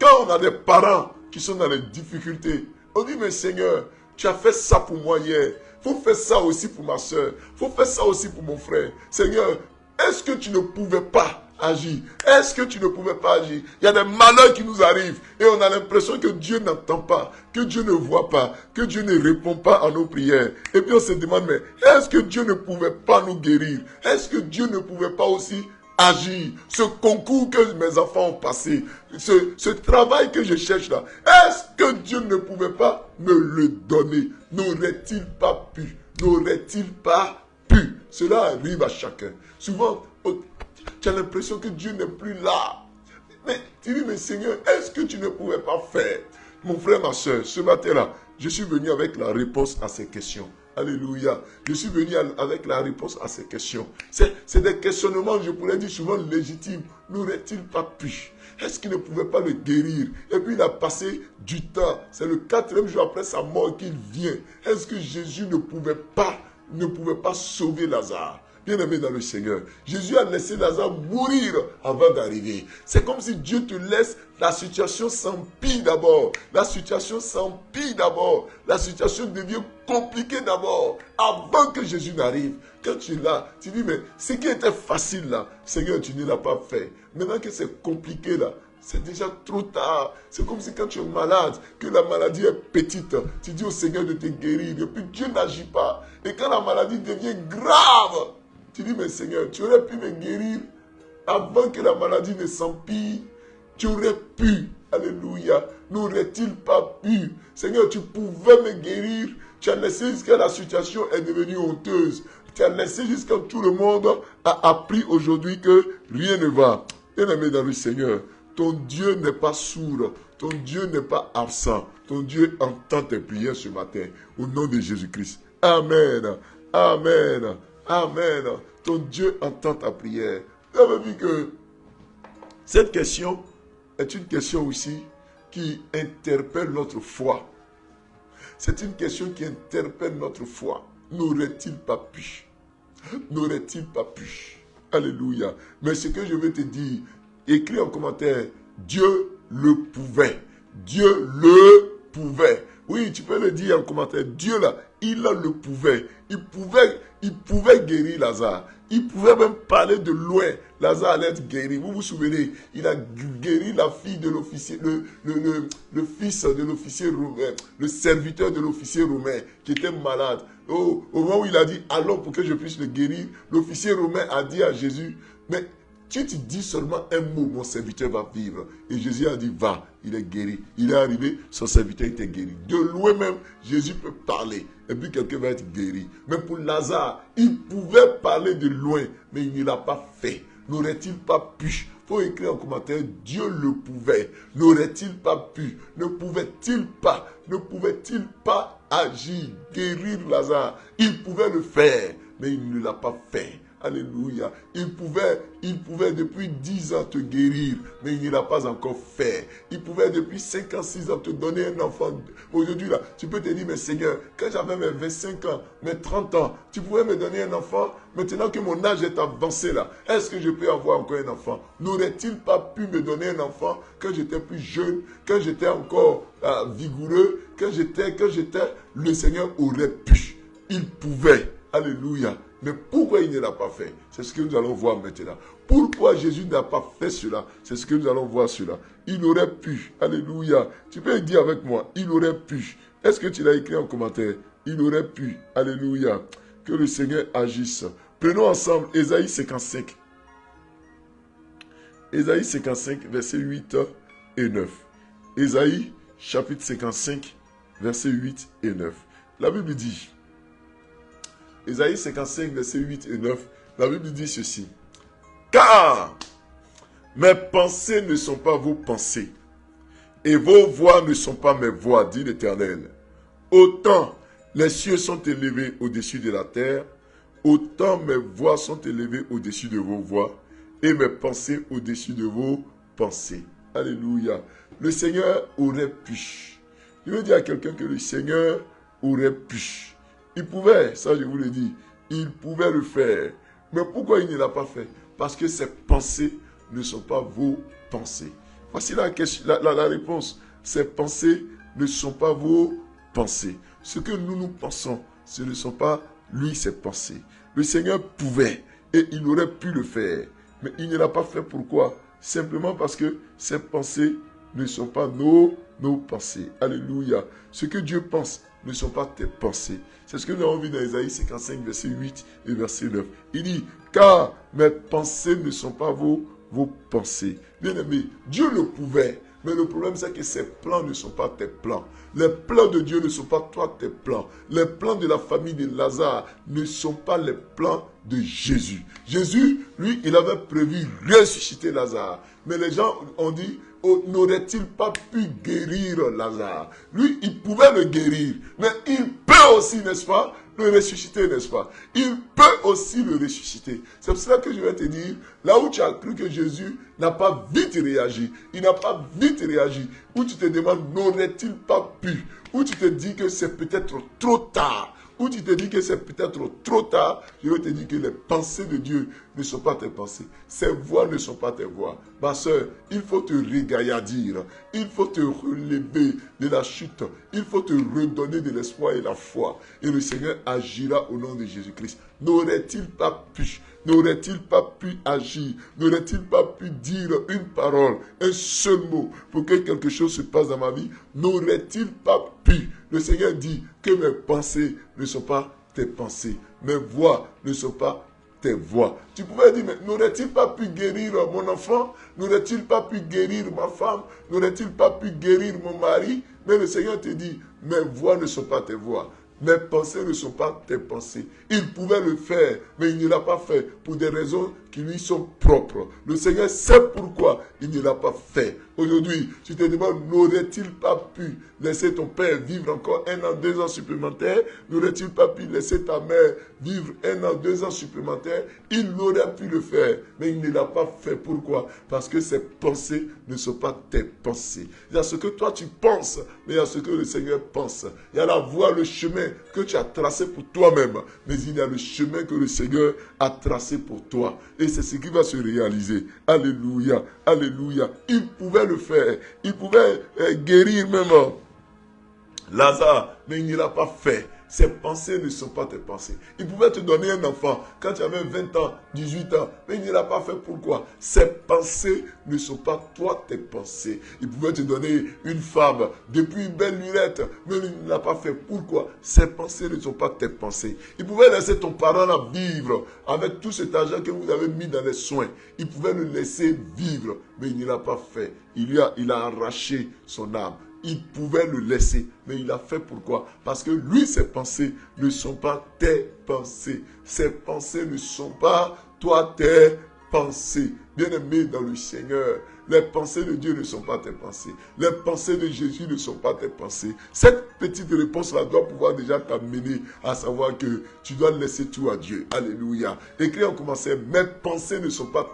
[SPEAKER 1] quand on a des parents qui sont dans les difficultés, on dit, mais Seigneur, tu as fait ça pour moi hier. Il faut faire ça aussi pour ma soeur. Il faut faire ça aussi pour mon frère. Seigneur, est-ce que tu ne pouvais pas agir? Est-ce que tu ne pouvais pas agir? Il y a des malheurs qui nous arrivent et on a l'impression que Dieu n'entend pas, que Dieu ne voit pas, que Dieu ne répond pas à nos prières. Et puis on se demande, mais est-ce que Dieu ne pouvait pas nous guérir? Est-ce que Dieu ne pouvait pas aussi agir? Ce concours que mes enfants ont passé, ce travail que je cherche là, est-ce que Dieu ne pouvait pas me le donner? N'aurait-il pas pu? N'aurait-il pas pu? Cela arrive à chacun. Souvent, tu as l'impression que Dieu n'est plus là. Mais tu dis, mais Seigneur, est-ce que tu ne pouvais pas faire? Mon frère, ma soeur, ce matin-là, je suis venu avec la réponse à ces questions. Alléluia. Je suis venu avec la réponse à ces questions. C'est des questionnements, je pourrais dire souvent légitimes. N'aurait-il pas pu? Est-ce qu'il ne pouvait pas le guérir? Et puis il a passé du temps. C'est le 4e jour après sa mort qu'il vient. Est-ce que Jésus ne pouvait pas sauver Lazare? Bien-aimé dans le Seigneur, Jésus a laissé Lazare mourir avant d'arriver. C'est comme si Dieu te laisse, la situation s'empire d'abord. La situation s'empire d'abord. La situation devient compliquée d'abord, avant que Jésus n'arrive. Quand tu es là, tu dis, mais ce qui était facile là, Seigneur, tu ne l'as pas fait. Maintenant que c'est compliqué là, c'est déjà trop tard. C'est comme si quand tu es malade, que la maladie est petite, tu dis au Seigneur de te guérir. Et puis Dieu n'agit pas. Et quand la maladie devient grave, tu dis, mais Seigneur, tu aurais pu me guérir avant que la maladie ne s'empire. Tu aurais pu. Alléluia. N'aurait-il pas pu? Seigneur, tu pouvais me guérir. Tu as laissé jusqu'à la situation est devenue honteuse. Tu as laissé jusqu'à tout le monde a appris aujourd'hui que rien ne va. Bien-aimé dans le Seigneur, ton Dieu n'est pas sourd. Ton Dieu n'est pas absent. Ton Dieu entend tes prières ce matin. Au nom de Jésus-Christ. Amen. Amen. Amen. Ton Dieu entend ta prière. Vous avez vu que cette question est une question aussi qui interpelle notre foi. C'est une question qui interpelle notre foi. N'aurait-il pas pu? N'aurait-il pas pu? Alléluia. Mais ce que je veux te dire, écris en commentaire, Dieu le pouvait. Dieu le pouvait. Oui, tu peux le dire en commentaire. Dieu là, il le pouvait. Il pouvait guérir Lazare. Il pouvait même parler de loin. Lazare allait être guéri. Vous vous souvenez, il a guéri la fille de l'officier, le fils de l'officier romain, le serviteur de l'officier romain qui était malade. Au moment où il a dit, allons pour que je puisse le guérir, l'officier romain a dit à Jésus, mais si tu dis seulement un mot, mon serviteur va vivre. Et Jésus a dit, va, il est guéri. Il est arrivé, son serviteur était guéri. De loin même, Jésus peut parler. Et puis quelqu'un va être guéri. Mais pour Lazare, il pouvait parler de loin, mais il ne l'a pas fait. N'aurait-il pas pu? Il faut écrire en commentaire, Dieu le pouvait. N'aurait-il pas pu? Ne pouvait-il pas agir, guérir Lazare? Il pouvait le faire, mais il ne l'a pas fait. Alléluia. Il pouvait depuis 10 ans te guérir, mais il ne l'a pas encore fait. Il pouvait depuis 5 ans, 6 ans te donner un enfant. Aujourd'hui, là, tu peux te dire, mais Seigneur, quand j'avais mes 25 ans, mes 30 ans, tu pouvais me donner un enfant. Maintenant que mon âge est avancé là, est-ce que je peux avoir encore un enfant? N'aurait-il pas pu me donner un enfant quand j'étais plus jeune, quand j'étais encore vigoureux, quand j'étais, le Seigneur aurait pu. Il pouvait. Alléluia. Mais pourquoi il ne l'a pas fait? C'est ce que nous allons voir maintenant. Pourquoi Jésus n'a pas fait cela? C'est ce que nous allons voir cela. Il aurait pu. Alléluia. Tu peux dire avec moi, il aurait pu. Est-ce que tu l'as écrit en commentaire? Il aurait pu. Alléluia. Que le Seigneur agisse. Prenons ensemble Ésaïe 55. Ésaïe 55, versets 8 et 9. Ésaïe, chapitre 55, versets 8 et 9. La Bible dit, Ésaïe 55, versets 8 et 9, la Bible dit ceci. Car mes pensées ne sont pas vos pensées, et vos voix ne sont pas mes voix, dit l'Éternel. Autant les cieux sont élevés au-dessus de la terre, autant mes voix sont élevées au-dessus de vos voix, et mes pensées au-dessus de vos pensées. Alléluia. Le Seigneur aurait pu. Je veux dire à quelqu'un que le Seigneur aurait pu. Il pouvait, ça je vous le dis, il pouvait le faire. Mais pourquoi il ne l'a pas fait? Parce que ses pensées ne sont pas vos pensées. Voici la réponse. Ses pensées ne sont pas vos pensées. Ce que nous pensons, ce ne sont pas lui ses pensées. Le Seigneur pouvait et il aurait pu le faire. Mais il ne l'a pas fait. Pourquoi? Simplement parce que ses pensées ne sont pas nos pensées. Alléluia. Ce que Dieu pense ne sont pas tes pensées. C'est ce que nous avons vu dans Ésaïe 55, verset 8 et verset 9. Il dit, car mes pensées ne sont pas vos pensées. Bien aimé, Dieu le pouvait. Mais le problème, c'est que ses plans ne sont pas tes plans. Les plans de Dieu ne sont pas toi tes plans. Les plans de la famille de Lazare ne sont pas les plans de Jésus. Jésus, lui, il avait prévu ressusciter Lazare. Mais les gens ont dit, oh, n'aurait-il pas pu guérir Lazare? Lui, il pouvait le guérir. Mais il peut aussi, n'est-ce pas, le ressusciter, n'est-ce pas? Il peut aussi le ressusciter. C'est pour cela que je vais te dire, là où tu as cru que Jésus n'a pas vite réagi, il n'a pas vite réagi, où tu te demandes, n'aurait-il pas pu? Où tu te dis que c'est peut-être trop tard, où tu te dis que c'est peut-être trop tard, je vais te dire que les pensées de Dieu ne sont pas tes pensées. Ses voix ne sont pas tes voix. Ma soeur, il faut te régailladir. Il faut te relever de la chute. Il faut te redonner de l'espoir et la foi. Et le Seigneur agira au nom de Jésus-Christ. N'aurait-il pas pu agir? N'aurait-il pas pu dire une parole, un seul mot pour que quelque chose se passe dans ma vie? N'aurait-il pas pu? Le Seigneur dit que mes pensées ne sont pas tes pensées. Mes voix ne sont pas tes voix. Tu pouvais dire, mais n'aurait-il pas pu guérir mon enfant? N'aurait-il pas pu guérir ma femme? N'aurait-il pas pu guérir mon mari? Mais le Seigneur te dit, mes voix ne sont pas tes voix. Mes pensées ne sont pas tes pensées. Il pouvait le faire, mais il ne l'a pas fait pour des raisons qui lui sont propres. Le Seigneur sait pourquoi il ne l'a pas fait. Aujourd'hui, tu te demandes, n'aurait-il pas pu laisser ton père vivre encore 1 an, 2 ans supplémentaires? N'aurait-il pas pu laisser ta mère vivre 1 an, 2 ans supplémentaires? Il aurait pu le faire, mais il ne l'a pas fait. Pourquoi? Parce que ses pensées ne sont pas tes pensées. Il y a ce que toi tu penses, mais il y a ce que le Seigneur pense. Il y a la voie, le chemin que tu as tracé pour toi-même, mais il y a le chemin que le Seigneur a tracé pour toi. Et c'est ce qui va se réaliser. Alléluia, alléluia. Il pouvait le faire. Il pouvait guérir même Lazare, mais il ne l'a pas fait. Ses pensées ne sont pas tes pensées. Il pouvait te donner un enfant quand tu avais 20 ans, 18 ans, mais il ne l'a pas fait. Pourquoi? Ses pensées ne sont pas toi tes pensées. Il pouvait te donner une femme depuis une belle lurette, mais il ne l'a pas fait. Pourquoi? Ses pensées ne sont pas tes pensées. Il pouvait laisser ton parent là vivre avec tout cet argent que vous avez mis dans les soins. Il pouvait le laisser vivre, mais il ne l'a pas fait. Il a arraché son âme. Il pouvait le laisser, mais il a fait pourquoi? Parce que lui, ses pensées ne sont pas tes pensées. Ses pensées ne sont pas toi tes pensées. Bien-aimé dans le Seigneur, les pensées de Dieu ne sont pas tes pensées. Les pensées de Jésus ne sont pas tes pensées. Cette petite réponse-là doit pouvoir déjà t'amener à savoir que tu dois laisser tout à Dieu. Alléluia. Écrit en commençant, mes pensées ne sont pas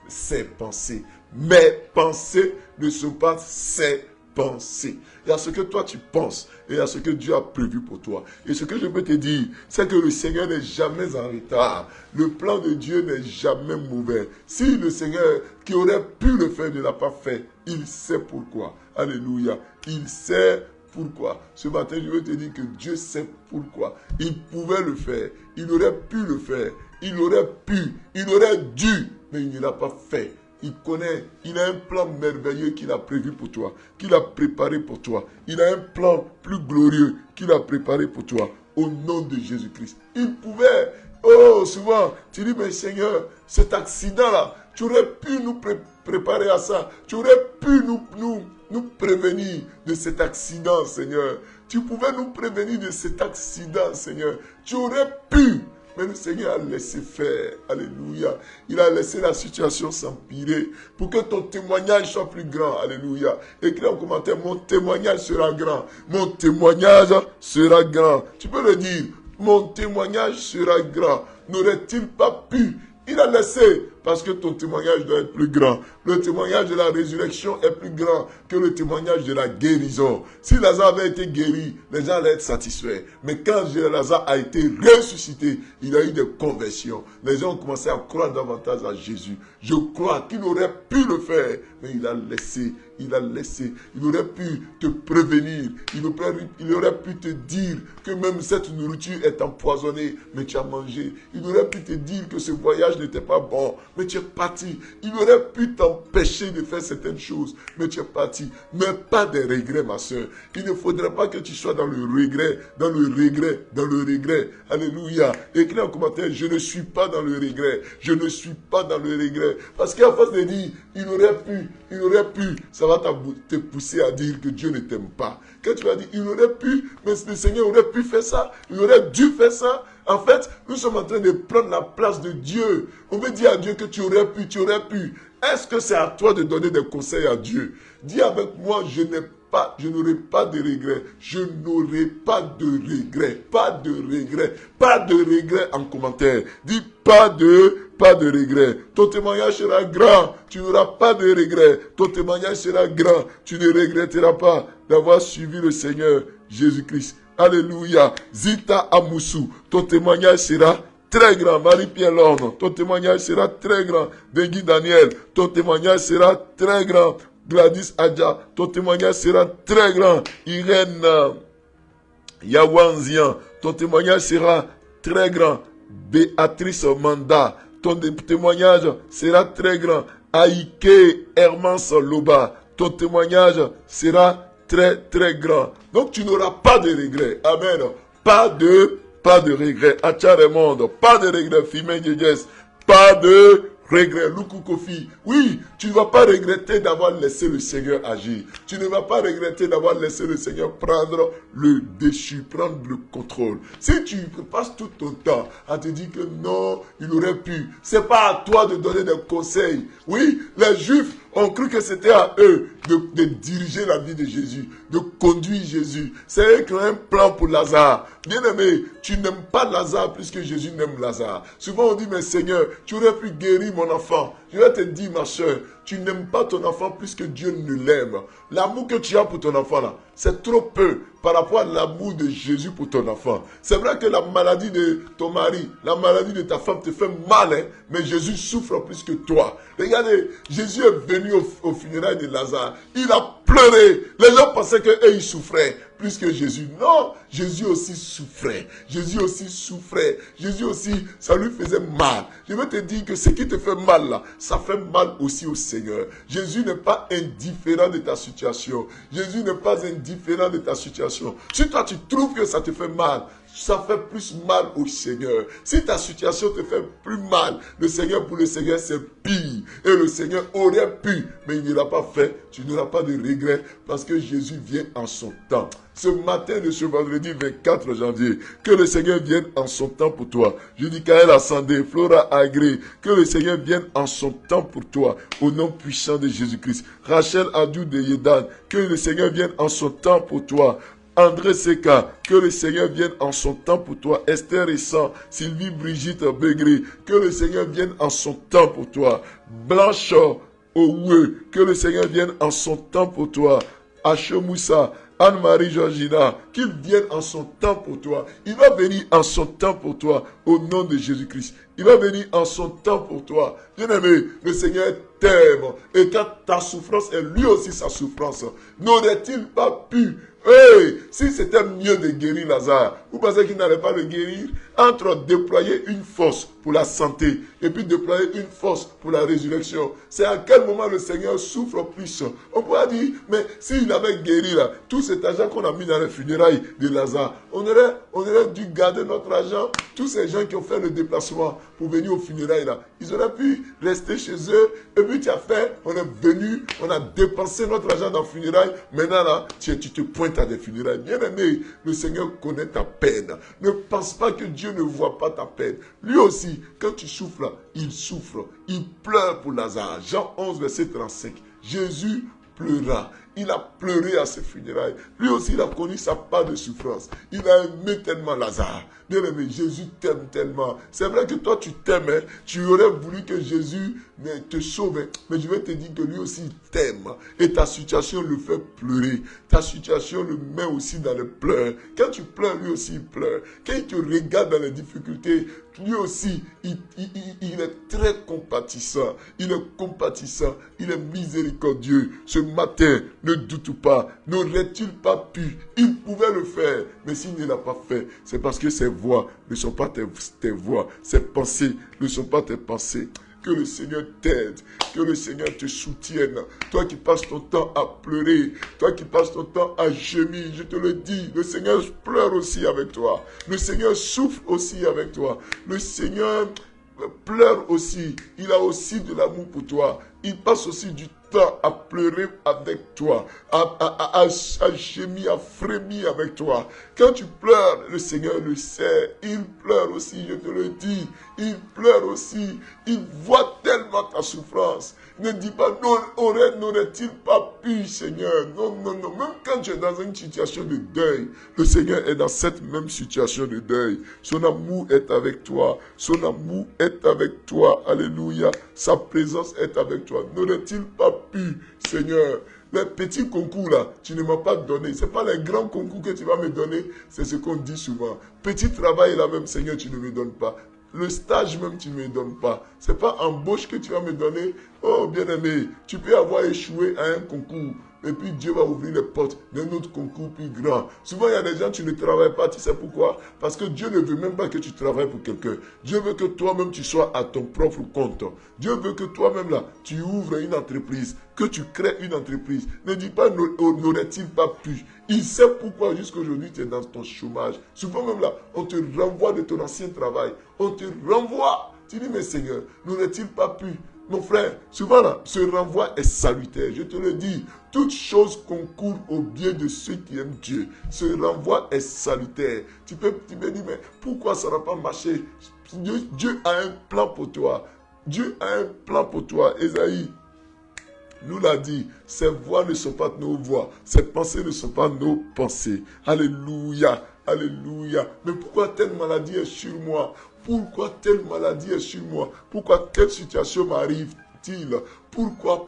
[SPEAKER 1] ses pensées. Mes pensées ne sont pas ses pensées. Il y a ce que toi tu penses et il y a ce que Dieu a prévu pour toi. Et ce que je peux te dire, c'est que le Seigneur n'est jamais en retard. Le plan de Dieu n'est jamais mauvais. Si le Seigneur qui aurait pu le faire ne l'a pas fait, il sait pourquoi. Alléluia. Il sait pourquoi. Ce matin, je veux te dire que Dieu sait pourquoi. Il pouvait le faire. Il aurait pu le faire. Il aurait pu. Il aurait dû. Mais il ne l'a pas fait. Il connaît, il a un plan merveilleux qu'il a prévu pour toi, qu'il a préparé pour toi. Il a un plan plus glorieux qu'il a préparé pour toi, au nom de Jésus-Christ. Il pouvait, souvent, tu dis, mais Seigneur, cet accident-là, tu aurais pu nous préparer à ça. Tu aurais pu nous prévenir de cet accident, Seigneur. Tu pouvais nous prévenir de cet accident, Seigneur. Tu aurais pu. Mais le Seigneur a laissé faire. Alléluia. Il a laissé la situation s'empirer pour que ton témoignage soit plus grand. Alléluia. Écris en commentaire, mon témoignage sera grand. Mon témoignage sera grand. Tu peux le dire, mon témoignage sera grand. N'aurait-il pas pu? Il a laissé parce que ton témoignage doit être plus grand. Le témoignage de la résurrection est plus grand que le témoignage de la guérison. Si Lazare avait été guéri, les gens allaient être satisfaits. Mais quand Lazare a été ressuscité, il a eu des conversions. Les gens ont commencé à croire davantage à Jésus. Je crois qu'il aurait pu le faire, mais il a laissé. Il a laissé. Il aurait pu te prévenir. Il aurait pu te dire que même cette nourriture est empoisonnée, mais tu as mangé. Il aurait pu te dire que ce voyage n'était pas bon, mais tu es parti. Il aurait pu t'empêcher de faire certaines choses, mais tu es parti. Mais pas des regrets, ma soeur. Il ne faudrait pas que tu sois dans le regret, dans le regret, dans le regret. Alléluia. Écris en commentaire, je ne suis pas dans le regret. Je ne suis pas dans le regret. Parce qu'à force de dire, il aurait pu, ça va te pousser à dire que Dieu ne t'aime pas. Quand tu vas dire, il aurait pu, mais le Seigneur aurait pu faire ça, il aurait dû faire ça. En fait, nous sommes en train de prendre la place de Dieu. On veut dire à Dieu que tu aurais pu, tu aurais pu. Est-ce que c'est à toi de donner des conseils à Dieu? Dis avec moi, je n'aurai pas de regrets. Je n'aurai pas de regrets. Pas de regrets. Pas de regrets en commentaire. Dis pas de regrets. Ton témoignage sera grand. Tu n'auras pas de regrets. Ton témoignage sera grand. Tu ne regretteras pas d'avoir suivi le Seigneur Jésus-Christ. Alléluia. Zita Amoussou. Ton témoignage sera très grand. Marie-Pierre Lorne. Ton témoignage sera très grand. Dengui Daniel. Ton témoignage sera très grand. Gladys Adja. Ton témoignage sera très grand. Irène Yawanzian. Ton témoignage sera très grand. Béatrice Manda. Ton témoignage sera très grand. Aïké Hermance Loba. Ton témoignage sera très, très grand. Donc, tu n'auras pas de regrets. Amen. Pas de regrets. Acha Raymond. Pas de regrets. Fimé Djedjes. Pas de regrets. Luku Kofi. Oui, tu ne vas pas regretter d'avoir laissé le Seigneur agir. Tu ne vas pas regretter d'avoir laissé le Seigneur prendre le dessus, prendre le contrôle. Si tu passes tout ton temps à te dire que non, il aurait pu. C'est pas à toi de donner des conseils. Oui, les Juifs ont cru que c'était à eux de diriger la vie de Jésus, de conduire Jésus. C'est eux qui ont un plan pour Lazare. Bien-aimé, tu n'aimes pas Lazare plus que Jésus n'aime Lazare. Souvent on dit, mais Seigneur, tu aurais pu guérir mon enfant. Je vais te dire, ma soeur, tu n'aimes pas ton enfant plus que Dieu ne l'aime. L'amour que tu as pour ton enfant là, c'est trop peu par rapport à l'amour de Jésus pour ton enfant. C'est vrai que la maladie de ton mari, la maladie de ta femme te fait mal, hein, mais Jésus souffre plus que toi. Regardez, Jésus est venu au funérailles de Lazare. Il a pleuré. Les gens pensaient qu'eux, ils souffraient. plus que Jésus. Non, Jésus aussi souffrait. Jésus aussi souffrait. Jésus aussi, ça lui faisait mal. Je veux te dire que ce qui te fait mal là, ça fait mal aussi au Seigneur. Jésus n'est pas indifférent de ta situation. Jésus n'est pas indifférent de ta situation. Si toi tu trouves que ça te fait mal, ça fait plus mal au Seigneur. Si ta situation te fait plus mal, pour le Seigneur, c'est pire. Et le Seigneur aurait pu, mais il ne l'a pas fait. Tu n'auras pas de regret parce que Jésus vient en son temps. Ce matin de ce vendredi 24 janvier, que le Seigneur vienne en son temps pour toi. Judicaël Ascendé, Flora Agré, que le Seigneur vienne en son temps pour toi, au nom puissant de Jésus-Christ. Rachel Adou de Yedan, que le Seigneur vienne en son temps pour toi. André Seka, que le Seigneur vienne en son temps pour toi. Esther Essan, Sylvie Brigitte Begré, que le Seigneur vienne en son temps pour toi. Blanche Owe, que le Seigneur vienne en son temps pour toi. Achemoussa, Anne-Marie Georgina, qu'il vienne en son temps pour toi. Il va venir en son temps pour toi, au nom de Jésus-Christ. Il va venir en son temps pour toi. Bien-aimé, le Seigneur t'aime. Et quand ta souffrance est lui aussi sa souffrance, n'aurait-il pas pu, si c'était mieux de guérir Lazare, vous pensez qu'il n'allait pas le guérir? Entre déployer une force pour la santé et puis déployer une force pour la résurrection, c'est à quel moment le Seigneur souffre plus? On pourrait dire, mais s'il avait guéri là, tout cet argent qu'on a mis dans les funérailles de Lazare, on aurait dû garder notre argent. Tous ces gens qui ont fait le déplacement pour venir aux funérailles là, ils auraient pu rester chez eux. Et puis tu as fait, on est venu, on a dépensé notre argent dans les funérailles. Maintenant là, tu te pointes à des funérailles. Bien aimé, le Seigneur connaît ta peine. Ne pense pas que Dieu ne voit pas ta peine. Lui aussi, quand tu souffres là, il souffre. Il pleure pour Lazare. Jean 11, verset 35. Jésus pleura. Il a pleuré à ses funérailles. Lui aussi, il a connu sa part de souffrance. Il a aimé tellement Lazare. Bien aimé, Jésus t'aime tellement. C'est vrai que toi, tu t'aimes. Hein? Tu aurais voulu que Jésus te sauve. Mais je vais te dire que lui aussi, il t'aime. Et ta situation le fait pleurer. Ta situation le met aussi dans les pleurs. Quand tu pleures, lui aussi, il pleure. Quand il te regarde dans les difficultés, lui aussi, il est très compatissant. Il est compatissant. Il est miséricordieux. Ce matin, ne doute pas. N'aurait-il pas pu? Il pouvait le faire. Mais s'il ne l'a pas fait, c'est parce que ses voix ne sont pas tes voix. Ses pensées ne sont pas tes pensées. Que le Seigneur t'aide, que le Seigneur te soutienne. Toi qui passes ton temps à pleurer, toi qui passes ton temps à gémir, je te le dis, le Seigneur pleure aussi avec toi. Le Seigneur souffre aussi avec toi. Le Seigneur pleure aussi. Il a aussi de l'amour pour toi. Il passe aussi du temps à pleurer avec toi, à gémir, à frémir avec toi. Quand tu pleures, le Seigneur le sait. Il pleure aussi, je te le dis. Il pleure aussi. Il voit tellement ta souffrance. Ne dis pas, non, n'aurait-il pas pu, Seigneur? Non, non, non. Même quand tu es dans une situation de deuil, le Seigneur est dans cette même situation de deuil. Son amour est avec toi. Son amour est avec toi. Alléluia. Sa présence est avec toi. N'aurait-il pas pu, Seigneur? Les petits concours là, tu ne m'as pas donné. Ce n'est pas les grands concours que tu vas me donner. C'est ce qu'on dit souvent. Petit travail là même, Seigneur, tu ne me donnes pas. Le stage même, tu ne me donnes pas. Ce n'est pas embauche que tu vas me donner. Oh, bien-aimé, tu peux avoir échoué à un concours. Et puis Dieu va ouvrir les portes d'un autre concours plus grand. Souvent, il y a des gens, tu ne travailles pas. Tu sais pourquoi? Parce que Dieu ne veut même pas que tu travailles pour quelqu'un. Dieu veut que toi-même, tu sois à ton propre compte. Dieu veut que toi-même, là, tu ouvres une entreprise, que tu crées une entreprise. Ne dis pas, n'aurait-il pas pu? Il sait pourquoi jusqu'aujourd'hui, tu es dans ton chômage. Souvent même là, on te renvoie de ton ancien travail. On te renvoie. Tu dis, mais Seigneur, n'aurait-il pas pu? Mon frère, souvent là, ce renvoi est salutaire. Je te le dis, toute chose concourt au bien de ceux qui aiment Dieu. Ce renvoi est salutaire. Tu peux me dire, mais pourquoi ça n'a pas marché? Dieu a un plan pour toi. Dieu a un plan pour toi. Ésaïe nous l'a dit, ces voix ne sont pas nos voix, ces pensées ne sont pas nos pensées. Alléluia, alléluia. Mais pourquoi telle maladie est sur moi? Pourquoi telle maladie est sur moi? Pourquoi telle situation m'arrive-t-il? Pourquoi?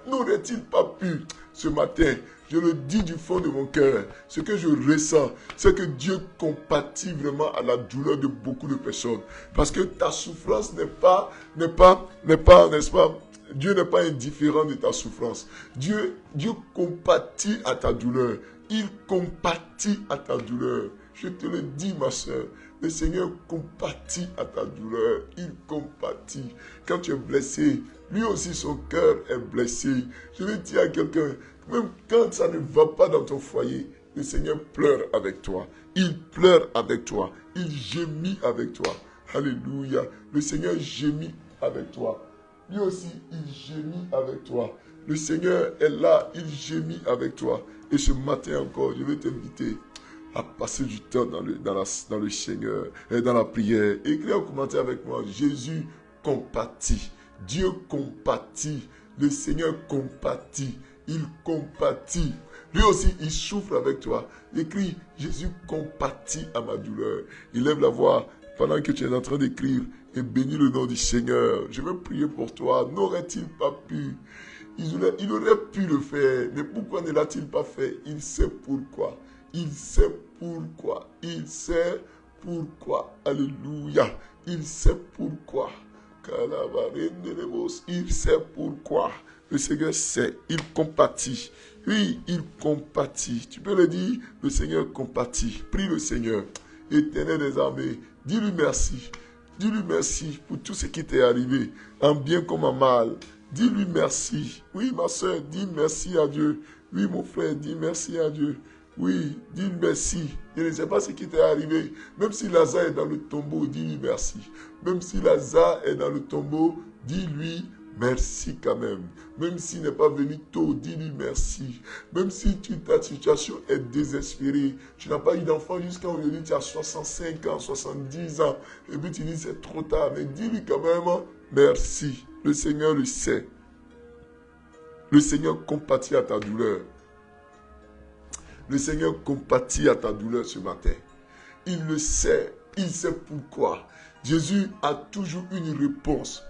[SPEAKER 1] N'aurait-il pas pu ce matin? Je le dis du fond de mon cœur. Ce que je ressens, c'est que Dieu compatit vraiment à la douleur de beaucoup de personnes. Parce que ta souffrance n'est pas, n'est-ce pas? Dieu n'est pas indifférent de ta souffrance. Dieu compatit à ta douleur. il compatit à ta douleur. Je te le dis, ma soeur, le Seigneur compatit à ta douleur. Il compatit. Quand tu es blessé, lui aussi son cœur est blessé. Je vais dire à quelqu'un, même quand ça ne va pas dans ton foyer, le Seigneur pleure avec toi. Il pleure avec toi. Il gémit avec toi. Alléluia. Le Seigneur gémit avec toi. Lui aussi, il gémit avec toi. Le Seigneur est là, il gémit avec toi. Et ce matin encore, je vais t'inviter à passer du temps dans le Seigneur, et dans la prière. Écris un commentaire avec moi. Jésus compatit. Dieu compatit. Le Seigneur compatit. Il compatit. Lui aussi, il souffre avec toi. Écris, Jésus compatit à ma douleur. Il lève la voix pendant que tu es en train d'écrire et bénis le nom du Seigneur. Je veux prier pour toi. N'aurait-il pas pu? Il aurait pu le faire. Mais pourquoi ne l'a-t-il pas fait? Il sait pourquoi. Il sait pourquoi. Il sait pourquoi. Alléluia. Il sait pourquoi. Il sait pourquoi. Le Seigneur sait. Il compatit. Oui, il compatit. Tu peux le dire, le Seigneur compatit. Prie le Seigneur. Éternel des armées, dis-lui merci. Dis-lui merci pour tout ce qui t'est arrivé, en bien comme en mal. Dis-lui merci. Oui, ma soeur, dis merci à Dieu. Oui, mon frère, dis merci à Dieu. Oui, dis merci. Je ne sais pas ce qui t'est arrivé. Même si Lazare est dans le tombeau, dis-lui merci. Même si Lazare est dans le tombeau, dis-lui merci quand même. Même s'il n'est pas venu tôt, dis-lui merci. Même si ta situation est désespérée, tu n'as pas eu d'enfant jusqu'à aujourd'hui, tu as 65 ans, 70 ans, et puis tu dis c'est trop tard, mais dis-lui quand même merci. Le Seigneur le sait. Le Seigneur compatit à ta douleur. Le Seigneur compatit à ta douleur ce matin. Il le sait. Il sait pourquoi. Jésus a toujours une réponse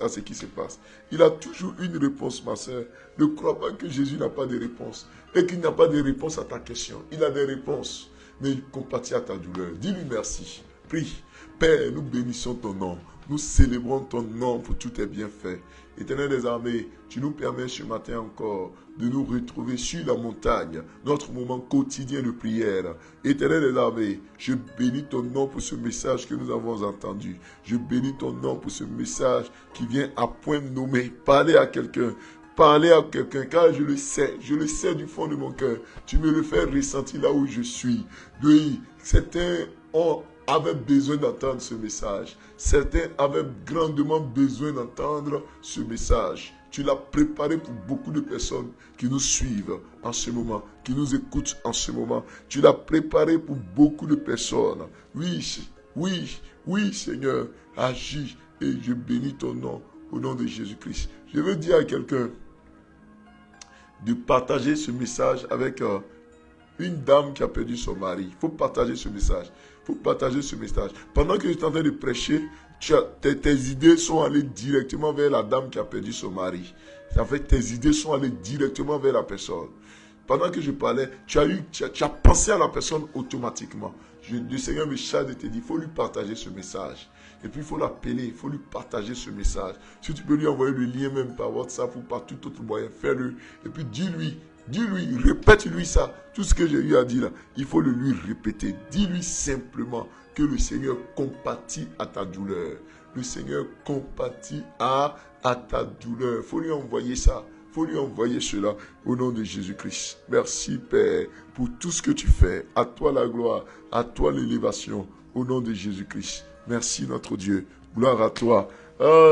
[SPEAKER 1] à ce qui se passe. Il a toujours une réponse, ma soeur. Ne crois pas que Jésus n'a pas de réponse et qu'il n'a pas de réponse à ta question. Il a des réponses, mais il compatit à ta douleur. Dis-lui merci. Prie. Père, nous bénissons ton nom. Nous célébrons ton nom pour tous tes bienfaits. Éternel des armées, tu nous permets ce matin encore de nous retrouver sur la montagne, notre moment quotidien de prière. Éternel des armées, je bénis ton nom pour ce message que nous avons entendu. Je bénis ton nom pour ce message qui vient à point nommé. Parler à quelqu'un, car je le sais du fond de mon cœur. Tu me le fais ressentir là où je suis. Oui, certains avaient besoin d'entendre ce message. Certains avaient grandement besoin d'entendre ce message. Tu l'as préparé pour beaucoup de personnes qui nous suivent en ce moment, qui nous écoutent en ce moment. Tu l'as préparé pour beaucoup de personnes. Oui, Seigneur, agis et je bénis ton nom au nom de Jésus-Christ. Je veux dire à quelqu'un de partager ce message avec une dame qui a perdu son mari. Il faut partager ce message. Pendant que je suis en train de prêcher, tes idées sont allées directement vers la dame qui a perdu son mari. En fait, tes idées sont allées directement vers la personne. Pendant que je parlais, tu as pensé à la personne automatiquement. Le Seigneur me charge de te dire, il faut lui partager ce message. Et puis il faut l'appeler, il faut lui partager ce message. Si tu peux lui envoyer le lien même par WhatsApp ou par tout autre moyen, fais-le. Et puis dis-lui, répète-lui ça. Tout ce que j'ai eu à dire là, il faut le lui répéter. Dis-lui simplement que le Seigneur compatit à ta douleur. Le Seigneur compatit à ta douleur. Il faut lui envoyer ça. Il faut lui envoyer cela au nom de Jésus-Christ. Merci Père pour tout ce que tu fais. À toi la gloire, à toi l'élévation au nom de Jésus-Christ. Merci notre Dieu. Gloire à toi.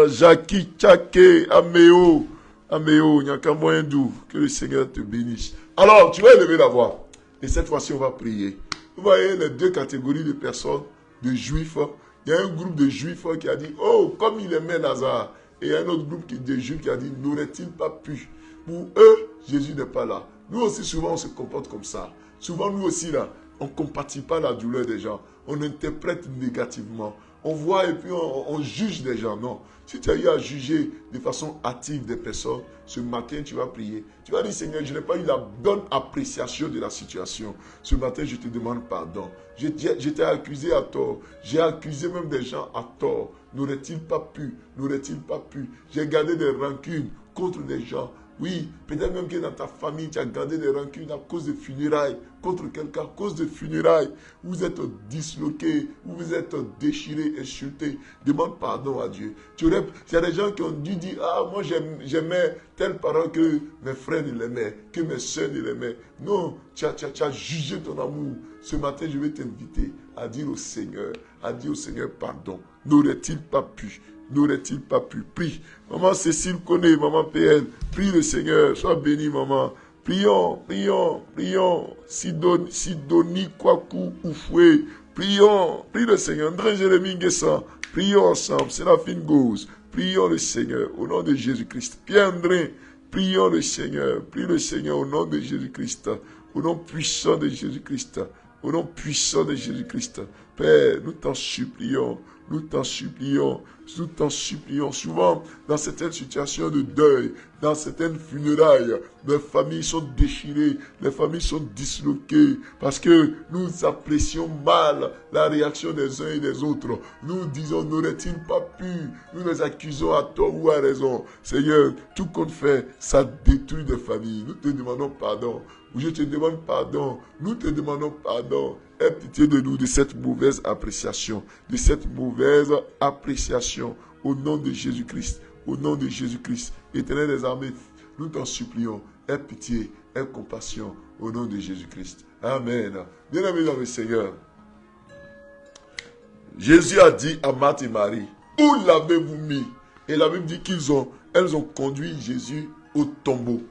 [SPEAKER 1] Jackie Tchake, Améo, il n'y a qu'un moyen doux. Que le Seigneur te bénisse. Alors, tu vas élever la voix. Et cette fois-ci, on va prier. Vous voyez les deux catégories de personnes, de juifs. Il y a un groupe de juifs qui a dit, oh, comme il aimait Lazare. Et il y a un autre groupe de juifs qui a dit, n'aurait-il pas pu? Pour eux, Jésus n'est pas là. Nous aussi, souvent, on se comporte comme ça. Souvent, nous aussi, là, on ne compatit pas la douleur des gens. On interprète négativement. On voit et puis on juge des gens. Non. Si tu as eu à juger de façon hâtive des personnes, ce matin, tu vas prier. Tu vas dire, Seigneur, je n'ai pas eu la bonne appréciation de la situation. Ce matin, je te demande pardon. Je t'ai accusé à tort. J'ai accusé même des gens à tort. N'aurait-il pas pu? J'ai gardé des rancunes contre des gens Oui, peut-être même que dans ta famille, tu as gardé des rancunes à cause de funérailles, contre quelqu'un, à cause de funérailles. Vous êtes disloqués, vous êtes déchirés, insultés. Demande pardon à Dieu. Il y a des gens qui ont dû dire, ah, moi j'aimais tel parent que mes frères ne l'aimaient, que mes soeurs ne l'aimaient. Non, tu as jugé ton amour. Ce matin, je vais t'inviter à dire au Seigneur, pardon. N'aurait-il pas pu? N'aurait-il pas pu? Prie. Maman Cécile connaît, maman PL. Prie le Seigneur. Sois béni, maman. Prions, prions, prions. Sidonie, Kwaku, Oufoué. Prions. Prie le Seigneur. André Jérémie Nguessan. Prions ensemble. Séraphine Gauze. Prions le Seigneur au nom de Jésus-Christ. Pierre-André. Prions le Seigneur. Prie le Seigneur au nom de Jésus-Christ. Au nom puissant de Jésus-Christ. Au nom puissant de Jésus-Christ. Père, nous t'en supplions. Nous t'en supplions, nous t'en supplions. Souvent, dans certaines situations de deuil, dans certaines funérailles, les familles sont déchirées, les familles sont disloquées, parce que nous apprécions mal la réaction des uns et des autres. Nous disons, n'aurait-il pas pu? Nous les accusons à tort ou à raison. Seigneur, tout compte fait, ça détruit des familles. Nous te demandons pardon. Je te demande pardon. Nous te demandons pardon. Aie pitié de nous, de cette mauvaise appréciation. De cette mauvaise appréciation. Au nom de Jésus-Christ. Au nom de Jésus-Christ. Éternel des armées, nous t'en supplions. Aie pitié, aie compassion. Au nom de Jésus-Christ. Amen. Bien-aimés dans le Seigneur. Jésus a dit à Marthe et Marie, où l'avez-vous mis? Et la Bible dit elles ont conduit Jésus au tombeau.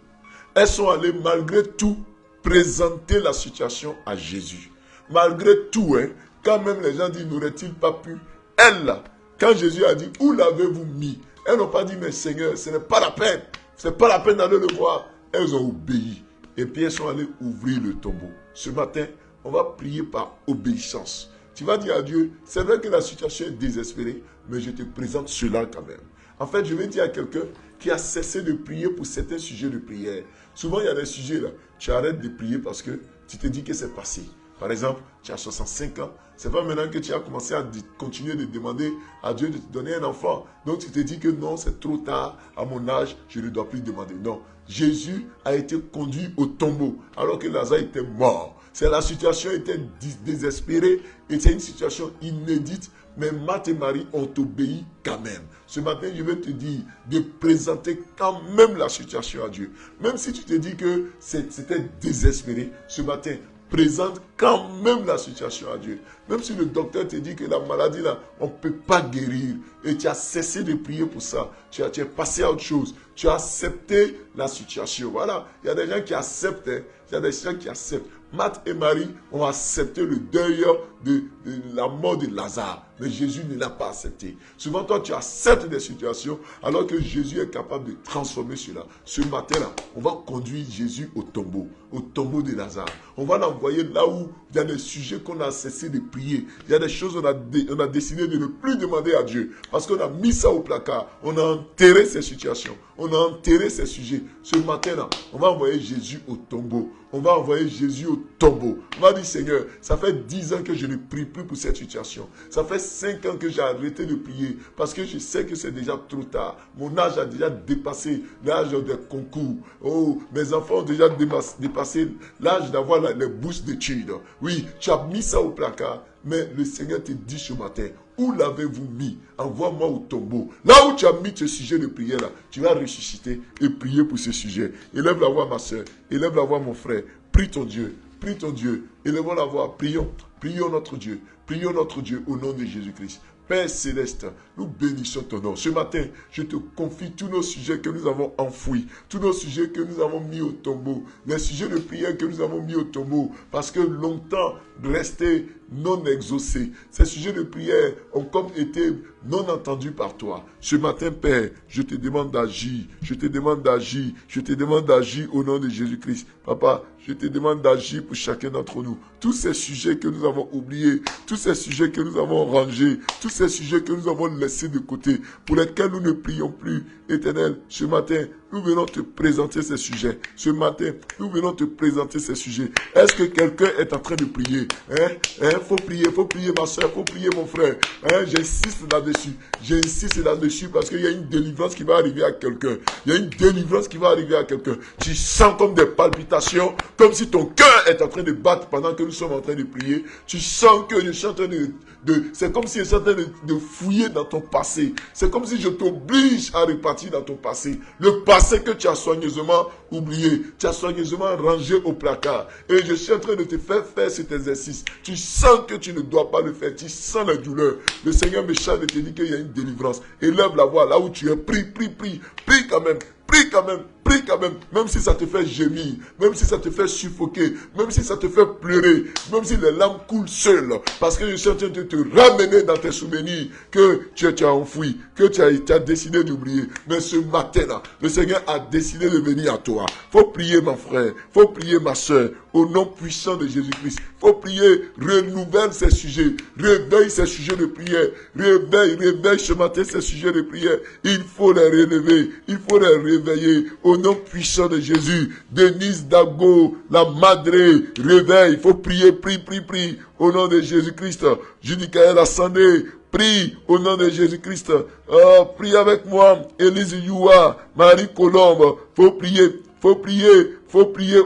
[SPEAKER 1] Elles sont allées malgré tout présenter la situation à Jésus. Malgré tout, quand même les gens disent, n'aurait-il pas pu? Elle, là, quand Jésus a dit, où l'avez-vous mis? Elles n'ont pas dit, mais Seigneur, ce n'est pas la peine. Ce n'est pas la peine d'aller le voir. Elles ont obéi. Et puis elles sont allées ouvrir le tombeau. Ce matin, on va prier par obéissance. Tu vas dire à Dieu, c'est vrai que la situation est désespérée, mais je te présente cela quand même. En fait, je vais dire à quelqu'un qui a cessé de prier pour certains sujets de prière. Souvent, il y a des sujets là, tu arrêtes de prier parce que tu te dis que c'est passé. Par exemple, tu as 65 ans, c'est pas maintenant que tu as commencé à continuer de demander à Dieu de te donner un enfant. Donc tu te dis que non, c'est trop tard, à mon âge, je ne dois plus demander. Non, Jésus a été conduit au tombeau alors que Lazare était mort. La situation était désespérée et c'est une situation inédite. Mais Marthe et Marie ont obéi quand même. Ce matin, je vais te dire de présenter quand même la situation à Dieu. Même si tu te dis que c'était désespéré, ce matin, présente quand même la situation à Dieu. Même si le docteur te dit que la maladie là, on ne peut pas guérir. Et tu as cessé de prier pour ça. Tu es passé à autre chose. Tu as accepté la situation. Voilà. Il y a des gens qui acceptent. Il y a des gens qui acceptent. Marthe et Marie ont accepté le deuil de la mort de Lazare. Mais Jésus ne l'a pas accepté. Souvent, toi, tu acceptes des situations alors que Jésus est capable de transformer cela. Ce matin-là, on va conduire Jésus au tombeau de Lazare. On va l'envoyer là où il y a des sujets qu'on a cessé de prier. Il y a des choses qu'on a décidé de ne plus demander à Dieu. Parce qu'on a mis ça au placard. On a enterré ces situations. On a enterré ces sujets. Ce matin-là, on va envoyer Jésus au tombeau. On va envoyer Jésus au tombeau. On va dire, Seigneur, ça fait 10 ans que je ne prie plus pour cette situation. Ça fait 5 ans que j'ai arrêté de prier parce que je sais que c'est déjà trop tard. Mon âge a déjà dépassé l'âge des concours. Oh, mes enfants ont déjà dépassé l'âge d'avoir les bourses d'études. Oui, tu as mis ça au placard, mais le Seigneur te dit ce matin, où l'avez-vous mis? Envoie-moi au tombeau. Là où tu as mis ce sujet de prière là, tu vas ressusciter et prier pour ce sujet. Élève la voix, ma soeur. Élève la voix, mon frère. Prie ton Dieu. Prie ton Dieu. Élevons la voix. Prions. Prions notre Dieu. Prions notre Dieu au nom de Jésus-Christ. Père Céleste, nous bénissons ton nom. Ce matin, je te confie tous nos sujets que nous avons enfouis, tous nos sujets que nous avons mis au tombeau, les sujets de prière que nous avons mis au tombeau, parce que longtemps restés non exaucés. Ces sujets de prière ont comme été non entendus par toi. Ce matin, Père, je te demande d'agir, je te demande d'agir, je te demande d'agir au nom de Jésus-Christ. Papa, je te demande d'agir pour chacun d'entre nous. Tous ces sujets que nous avons oubliés, tous ces sujets que nous avons rangés, tous ces sujets que nous avons laissés de côté, pour lesquels nous ne prions plus. Éternel, ce matin, nous venons te présenter ces sujets. Ce matin, nous venons te présenter ces sujets. Est-ce que quelqu'un est en train de prier? Faut prier ma soeur, faut prier mon frère. J'insiste là-dessus parce qu'il y a une délivrance qui va arriver à quelqu'un. Il y a une délivrance qui va arriver à quelqu'un. Tu sens comme des palpitations, comme si ton cœur est en train de battre pendant que nous sommes en train de prier. Tu sens que je suis en train c'est comme si je suis en train de fouiller dans ton passé. C'est comme si je t'oblige à repartir dans ton passé. Le passé que tu as soigneusement oublié, tu as soigneusement rangé au placard. Et je suis en train de te faire cet exercice. Tu sens que tu ne dois pas le faire. Tu sens la douleur. Le Seigneur me charge de te dire qu'il y a une délivrance. Élève la voix là où tu es. Prie quand même. Prie quand même, même si ça te fait gémir, même si ça te fait suffoquer, même si ça te fait pleurer, même si les larmes coulent seules, parce que je suis en train de te ramener dans tes souvenirs que tu as enfoui, que tu as décidé d'oublier. Mais ce matin-là, le Seigneur a décidé de venir à toi. Faut prier mon frère, faut prier ma soeur, au nom puissant de Jésus-Christ. Faut prier, renouvelle ces sujets, réveille ces sujets de prière, réveille ce matin ces sujets de prière. Il faut les relever, il faut les réveiller au nom puissant de Jésus. Denise Dago, la Madre, réveille, il faut prier, prie au nom de Jésus-Christ. Judicaël Assandé, prie au nom de Jésus-Christ. Prie avec moi, Élise Youa, Marie Colombe, faut prier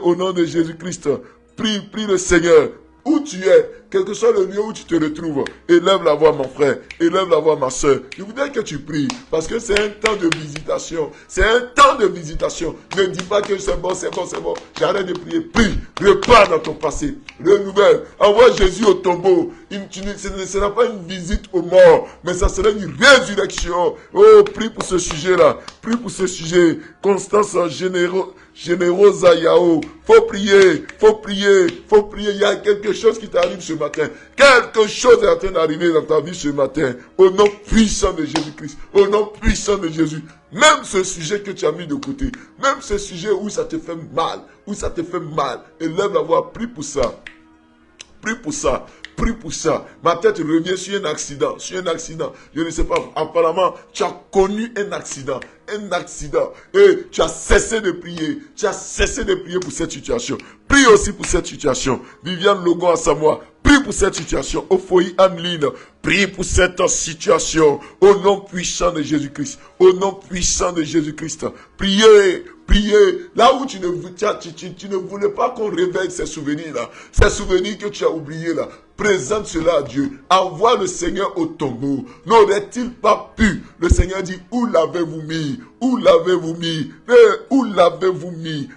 [SPEAKER 1] au nom de Jésus-Christ. Prie le Seigneur. Où tu es, quel que soit le lieu où tu te retrouves, élève la voix mon frère, élève la voix ma soeur. Je voudrais que tu pries, parce que c'est un temps de visitation. C'est un temps de visitation. Ne dis pas que c'est bon. J'arrête de prier. Prie, repars dans ton passé. Renouvelle. Envoie Jésus au tombeau. Ce ne sera pas une visite aux morts, mais ça sera une résurrection. Oh, prie pour ce sujet-là. Prie pour ce sujet. Constance Générosa Yao. Faut prier. Il y a quelque chose qui t'arrive ce matin. Quelque chose est en train d'arriver dans ta vie ce matin. Au nom puissant de Jésus-Christ. Au nom puissant de Jésus. Même ce sujet que tu as mis de côté. Même ce sujet où ça te fait mal. Élève la voix. Prie pour ça. Prie pour ça. Ma tête revient sur un accident. Je ne sais pas. Apparemment, tu as connu un accident. Et tu as cessé de prier. Pour cette situation. Prie aussi pour cette situation. Viviane Logon à Samoa. Prie pour cette situation. Ophoï Anneline. Prie pour cette situation. Au nom puissant de Jésus-Christ. Priez. Là où tu ne voulais pas qu'on réveille ces souvenirs-là. Ces souvenirs que tu as oubliés là. Présente cela à Dieu. Envoie le Seigneur au tombeau. N'aurait-il pas pu? Le Seigneur dit, où l'avez-vous mis?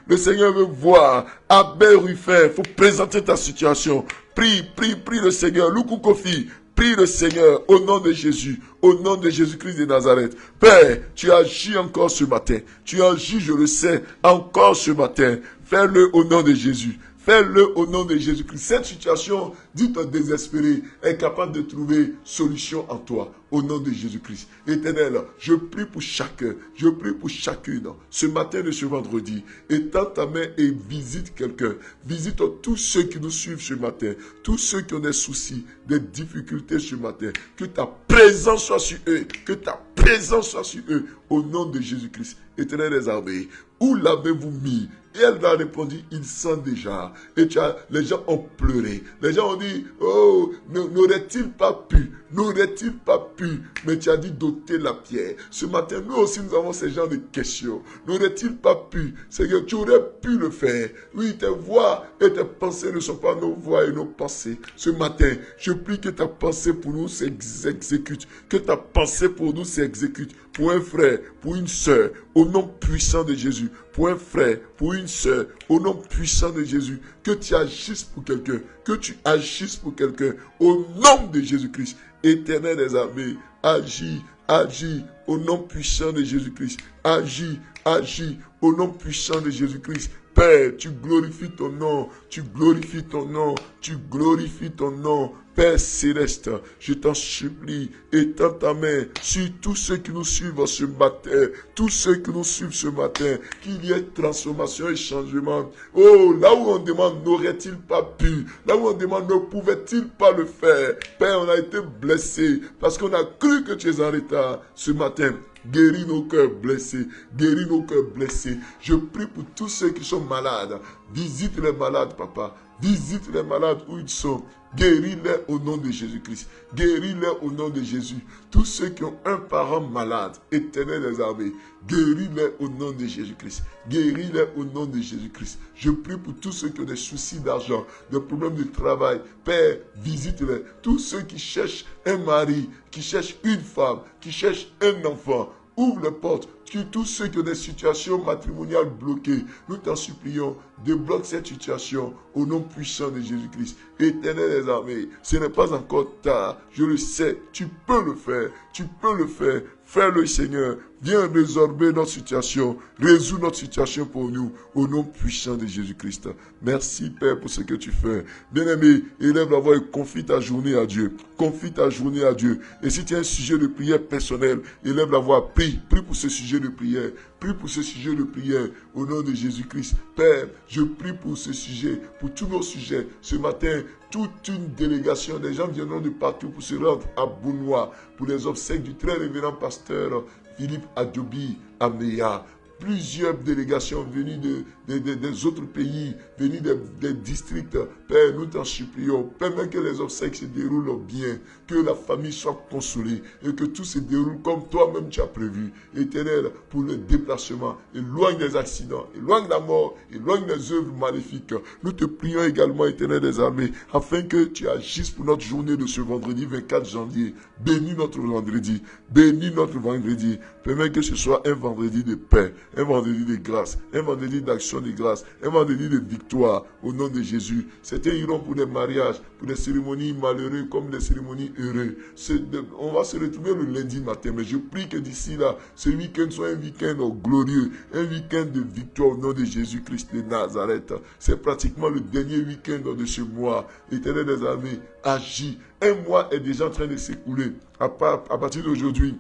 [SPEAKER 1] Le Seigneur veut voir. Abel Ruffin, faut présenter ta situation. Prie le Seigneur. Loukou Kofi, prie le Seigneur au nom de Jésus, au nom de Jésus-Christ de Nazareth. Père, tu agis encore ce matin. Tu agis, je le sais, encore ce matin. Fais-le au nom de Jésus. Fais-le au nom de Jésus-Christ. Cette situation, dite désespérée, est capable de trouver solution en toi. Au nom de Jésus-Christ. Éternel, je prie pour chacun. Je prie pour chacune. Ce matin de ce vendredi, étends ta main et visite quelqu'un. Visite tous ceux qui nous suivent ce matin. Tous ceux qui ont des soucis, des difficultés ce matin. Que ta présence soit sur eux. Au nom de Jésus-Christ. Éternel des armées, où l'avez-vous mis? Et elle a répondu, il sent déjà. Et les gens ont pleuré. Les gens ont dit, oh, n'aurait-il pas pu? Mais tu as dit d'ôter la pierre. Ce matin, nous aussi, nous avons ce genre de questions. N'aurait-il pas pu? C'est que tu aurais pu le faire. Oui, tes voix et tes pensées ne sont pas nos voix et nos pensées. Ce matin, je prie que ta pensée pour nous s'exécute. Pour un frère, pour une sœur, au nom puissant de Jésus. Pour un frère, pour une sœur, au nom puissant de Jésus. Que tu agisses pour quelqu'un. Au nom de Jésus-Christ. Éternel des armées, agis, au nom puissant de Jésus-Christ. Agis, au nom puissant de Jésus-Christ. Père, tu glorifies ton nom. Père céleste, je t'en supplie, étends ta main sur tous ceux qui nous suivent ce matin, qu'il y ait transformation et changement. Oh, là où on demande, n'aurait-il pas pu? Là où on demande, ne pouvait-il pas le faire? Père, on a été blessés parce qu'on a cru que tu es en retard ce matin. Guéris nos cœurs blessés. Je prie pour tous ceux qui sont malades. Visite les malades, papa. Visite les malades où ils sont. Guéris-les au nom de Jésus-Christ. Guéris-les au nom de Jésus. Tous ceux qui ont un parent malade, Éternel des armées, guéris-les au nom de Jésus-Christ. Guéris-les au nom de Jésus-Christ. Je prie pour tous ceux qui ont des soucis d'argent, des problèmes de travail. Père, visite-les. Tous ceux qui cherchent un mari, qui cherchent une femme, qui cherchent un enfant. Ouvre les portes. Tous ceux qui ont des situations matrimoniales bloquées, nous t'en supplions, débloque cette situation au nom puissant de Jésus-Christ. Éternel des armées, ce n'est pas encore tard, je le sais, tu peux le faire, fais-le Seigneur, viens résorber notre situation, résous notre situation pour nous, au nom puissant de Jésus-Christ. Merci Père pour ce que tu fais. Bien-aimé, élève la voix et confie ta journée à Dieu, et si tu as un sujet de prière personnel, élève la voix, prie pour ce sujet de prière. Prie pour ce sujet de prière au nom de Jésus-Christ. Père, je prie pour ce sujet, pour tous nos sujets. Ce matin, toute une délégation, des gens viendront de partout pour se rendre à Bounois, pour les obsèques du très révérend pasteur Philippe Adjobi Ameya. Plusieurs délégations venues des autres pays, venues des districts. Père, nous t'en supplions. Permets que les obsèques se déroulent bien, que la famille soit consolée et que tout se déroule comme toi-même tu as prévu. Éternel, pour le déplacement, éloigne des accidents, éloigne la mort, éloigne les œuvres maléfiques. Nous te prions également, Éternel des armées, afin que tu agisses pour notre journée de ce vendredi 24 janvier. Bénis notre vendredi. Permets que ce soit un vendredi de paix, un vendredi de grâce, un vendredi d'action de grâce, un vendredi de victoire au nom de Jésus. Certains iront pour des mariages, pour des cérémonies malheureuses comme des cérémonies heureuses. On va se retrouver le lundi matin, mais je prie que d'ici là, ce week-end soit un week-end glorieux, un week-end de victoire au nom de Jésus-Christ de Nazareth. C'est pratiquement le dernier week-end de ce mois. L'Éternel des armées agit. Un mois est déjà en train de s'écouler. À partir d'aujourd'hui,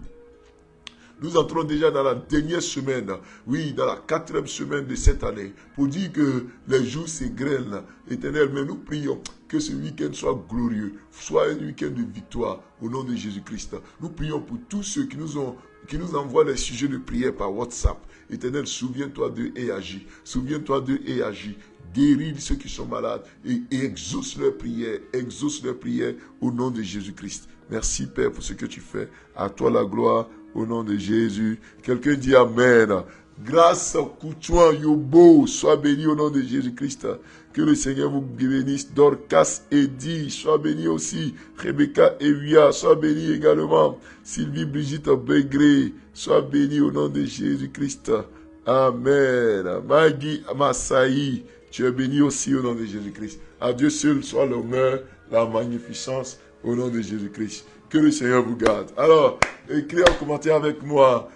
[SPEAKER 1] nous entrons déjà dans la dernière semaine, oui, dans la 4e semaine de cette année, pour dire que les jours s'égrènent. Éternel, mais nous prions que ce week-end soit glorieux, soit un week-end de victoire au nom de Jésus-Christ. Nous prions pour tous ceux qui nous envoient les sujets de prière par WhatsApp. Éternel, souviens-toi d'eux et agis. Guéris ceux qui sont malades et exauce leurs prières au nom de Jésus-Christ. Merci Père pour ce que tu fais. À toi la gloire au nom de Jésus. Quelqu'un dit Amen. Grâce au Koutouan Yobo, sois béni au nom de Jésus-Christ. Que le Seigneur vous bénisse. Dorcas Eddy, sois béni aussi. Rebecca Evia, sois béni également. Sylvie Brigitte Begré, sois béni au nom de Jésus-Christ. Amen. Maggie Massaï, tu es béni aussi au nom de Jésus-Christ. À Dieu seul soit l'honneur, la magnificence au nom de Jésus-Christ. Que le Seigneur vous garde. Alors, écris en commentaire avec moi.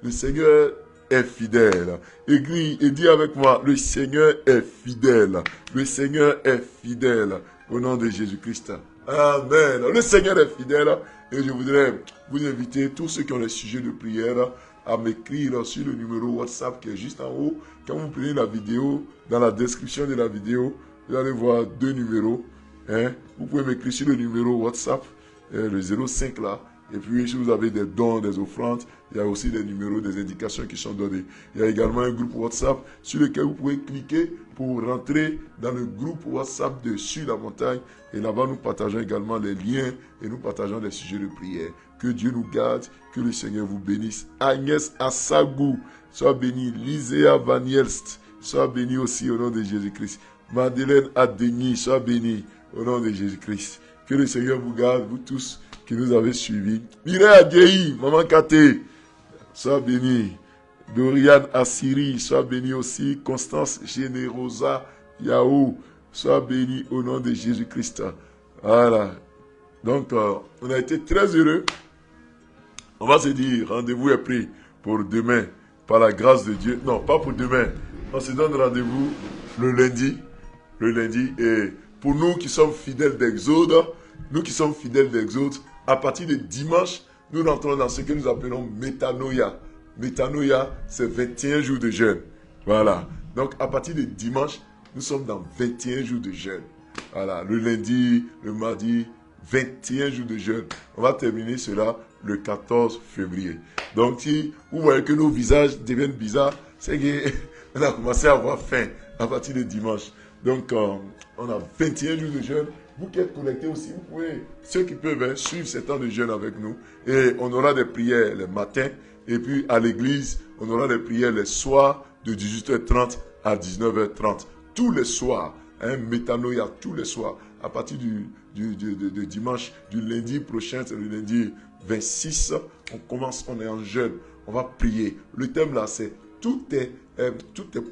[SPEAKER 1] Le Seigneur est fidèle. Écris et dis avec moi, le Seigneur est fidèle. Au nom de Jésus-Christ. Amen. Le Seigneur est fidèle. Et je voudrais vous inviter, tous ceux qui ont les sujets de prière, à m'écrire sur le numéro WhatsApp qui est juste en haut. Quand vous prenez la vidéo, dans la description de la vidéo, vous allez voir 2 numéros. Vous pouvez m'écrire sur le numéro WhatsApp, le 05 là. Et puis, si vous avez des dons, des offrandes, il y a aussi des numéros, des indications qui sont données. Il y a également un groupe WhatsApp sur lequel vous pouvez cliquer pour rentrer dans le groupe WhatsApp de Sur la montagne. Et là-bas, nous partageons également les liens et nous partageons des sujets de prière. Que Dieu nous garde, que le Seigneur vous bénisse. Agnès Assagou, sois bénie. Lisea Vanielst, sois bénie aussi au nom de Jésus-Christ. Madeleine Adeni, sois bénie au nom de Jésus-Christ. Que le Seigneur vous garde, vous tous qui nous avez suivis. Mireille Adjei, Maman Kate, sois bénie. Dorian Assiri, sois bénie aussi. Constance Générosa Yahou, sois bénie au nom de Jésus-Christ. Voilà. Donc, on a été très heureux. On va se dire, rendez-vous est pris pour demain, par la grâce de Dieu. Non, pas pour demain. On se donne rendez-vous le lundi. Et pour nous qui sommes fidèles d'Exode, à partir de dimanche, nous rentrons dans ce que nous appelons Métanoïa. Métanoïa, c'est 21 jours de jeûne. Voilà. Donc, à partir de dimanche, nous sommes dans 21 jours de jeûne. Voilà. Le lundi, le mardi, 21 jours de jeûne. On va terminer cela le 14 février. Donc, si vous voyez que nos visages deviennent bizarres, c'est qu'on a commencé à avoir faim à partir de dimanche. Donc, on a 21 jours de jeûne. Vous qui êtes connectés aussi, vous pouvez, ceux qui peuvent suivre ces temps de jeûne avec nous. Et on aura des prières le matin. Et puis à l'église, on aura des prières les soirs de 18h30 à 19h30. Tous les soirs, métanoïa, tous les soirs. À partir de dimanche, du lundi prochain, c'est le lundi 26, on est en jeûne. On va prier. Le thème là, c'est tout est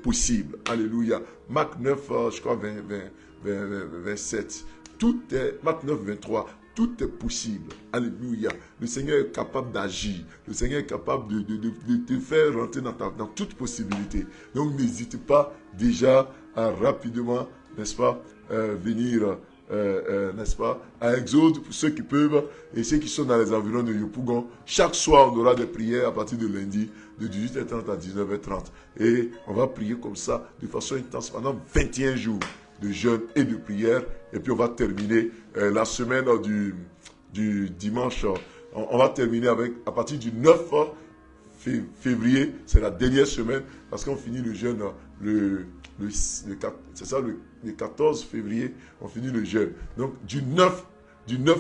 [SPEAKER 1] possible. Alléluia. Marc 9, je crois 27. Tout est, Marc 9, 23. Tout est possible. Alléluia. Le Seigneur est capable d'agir. Le Seigneur est capable de te faire rentrer dans toute possibilité. Donc n'hésite pas déjà à rapidement, n'est-ce pas, venir, n'est-ce pas, à Exode, pour ceux qui peuvent, et ceux qui sont dans les environs de Yopougon. Chaque soir, on aura des prières à partir de lundi, de 18h30 à 19h30. Et on va prier comme ça, de façon intense, pendant 21 jours de jeûne et de prière. Et puis on va terminer la semaine du dimanche. On va terminer à partir du 9 février. C'est la dernière semaine parce qu'on finit le jeûne le 14 février. On finit le jeûne. Donc du 9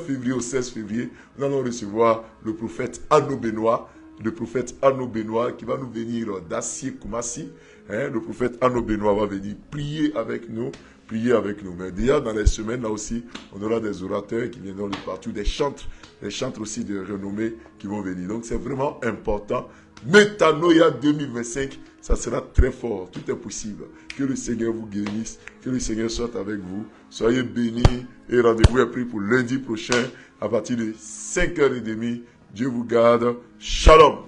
[SPEAKER 1] février au 16 février, nous allons recevoir le prophète Arnaud Benoît. Le prophète Arnaud Benoît qui va nous venir d'Assier Koumassi. Le prophète Arnaud Benoît va venir prier avec nous. Mais déjà dans les semaines là aussi, on aura des orateurs qui viendront de partout, des chantres aussi de renommée qui vont venir. Donc c'est vraiment important. Métanoïa 2025, ça sera très fort, tout est possible. Que le Seigneur vous guérisse, que le Seigneur soit avec vous. Soyez bénis et rendez-vous est pris pour lundi prochain à partir de 5h30. Dieu vous garde. Shalom.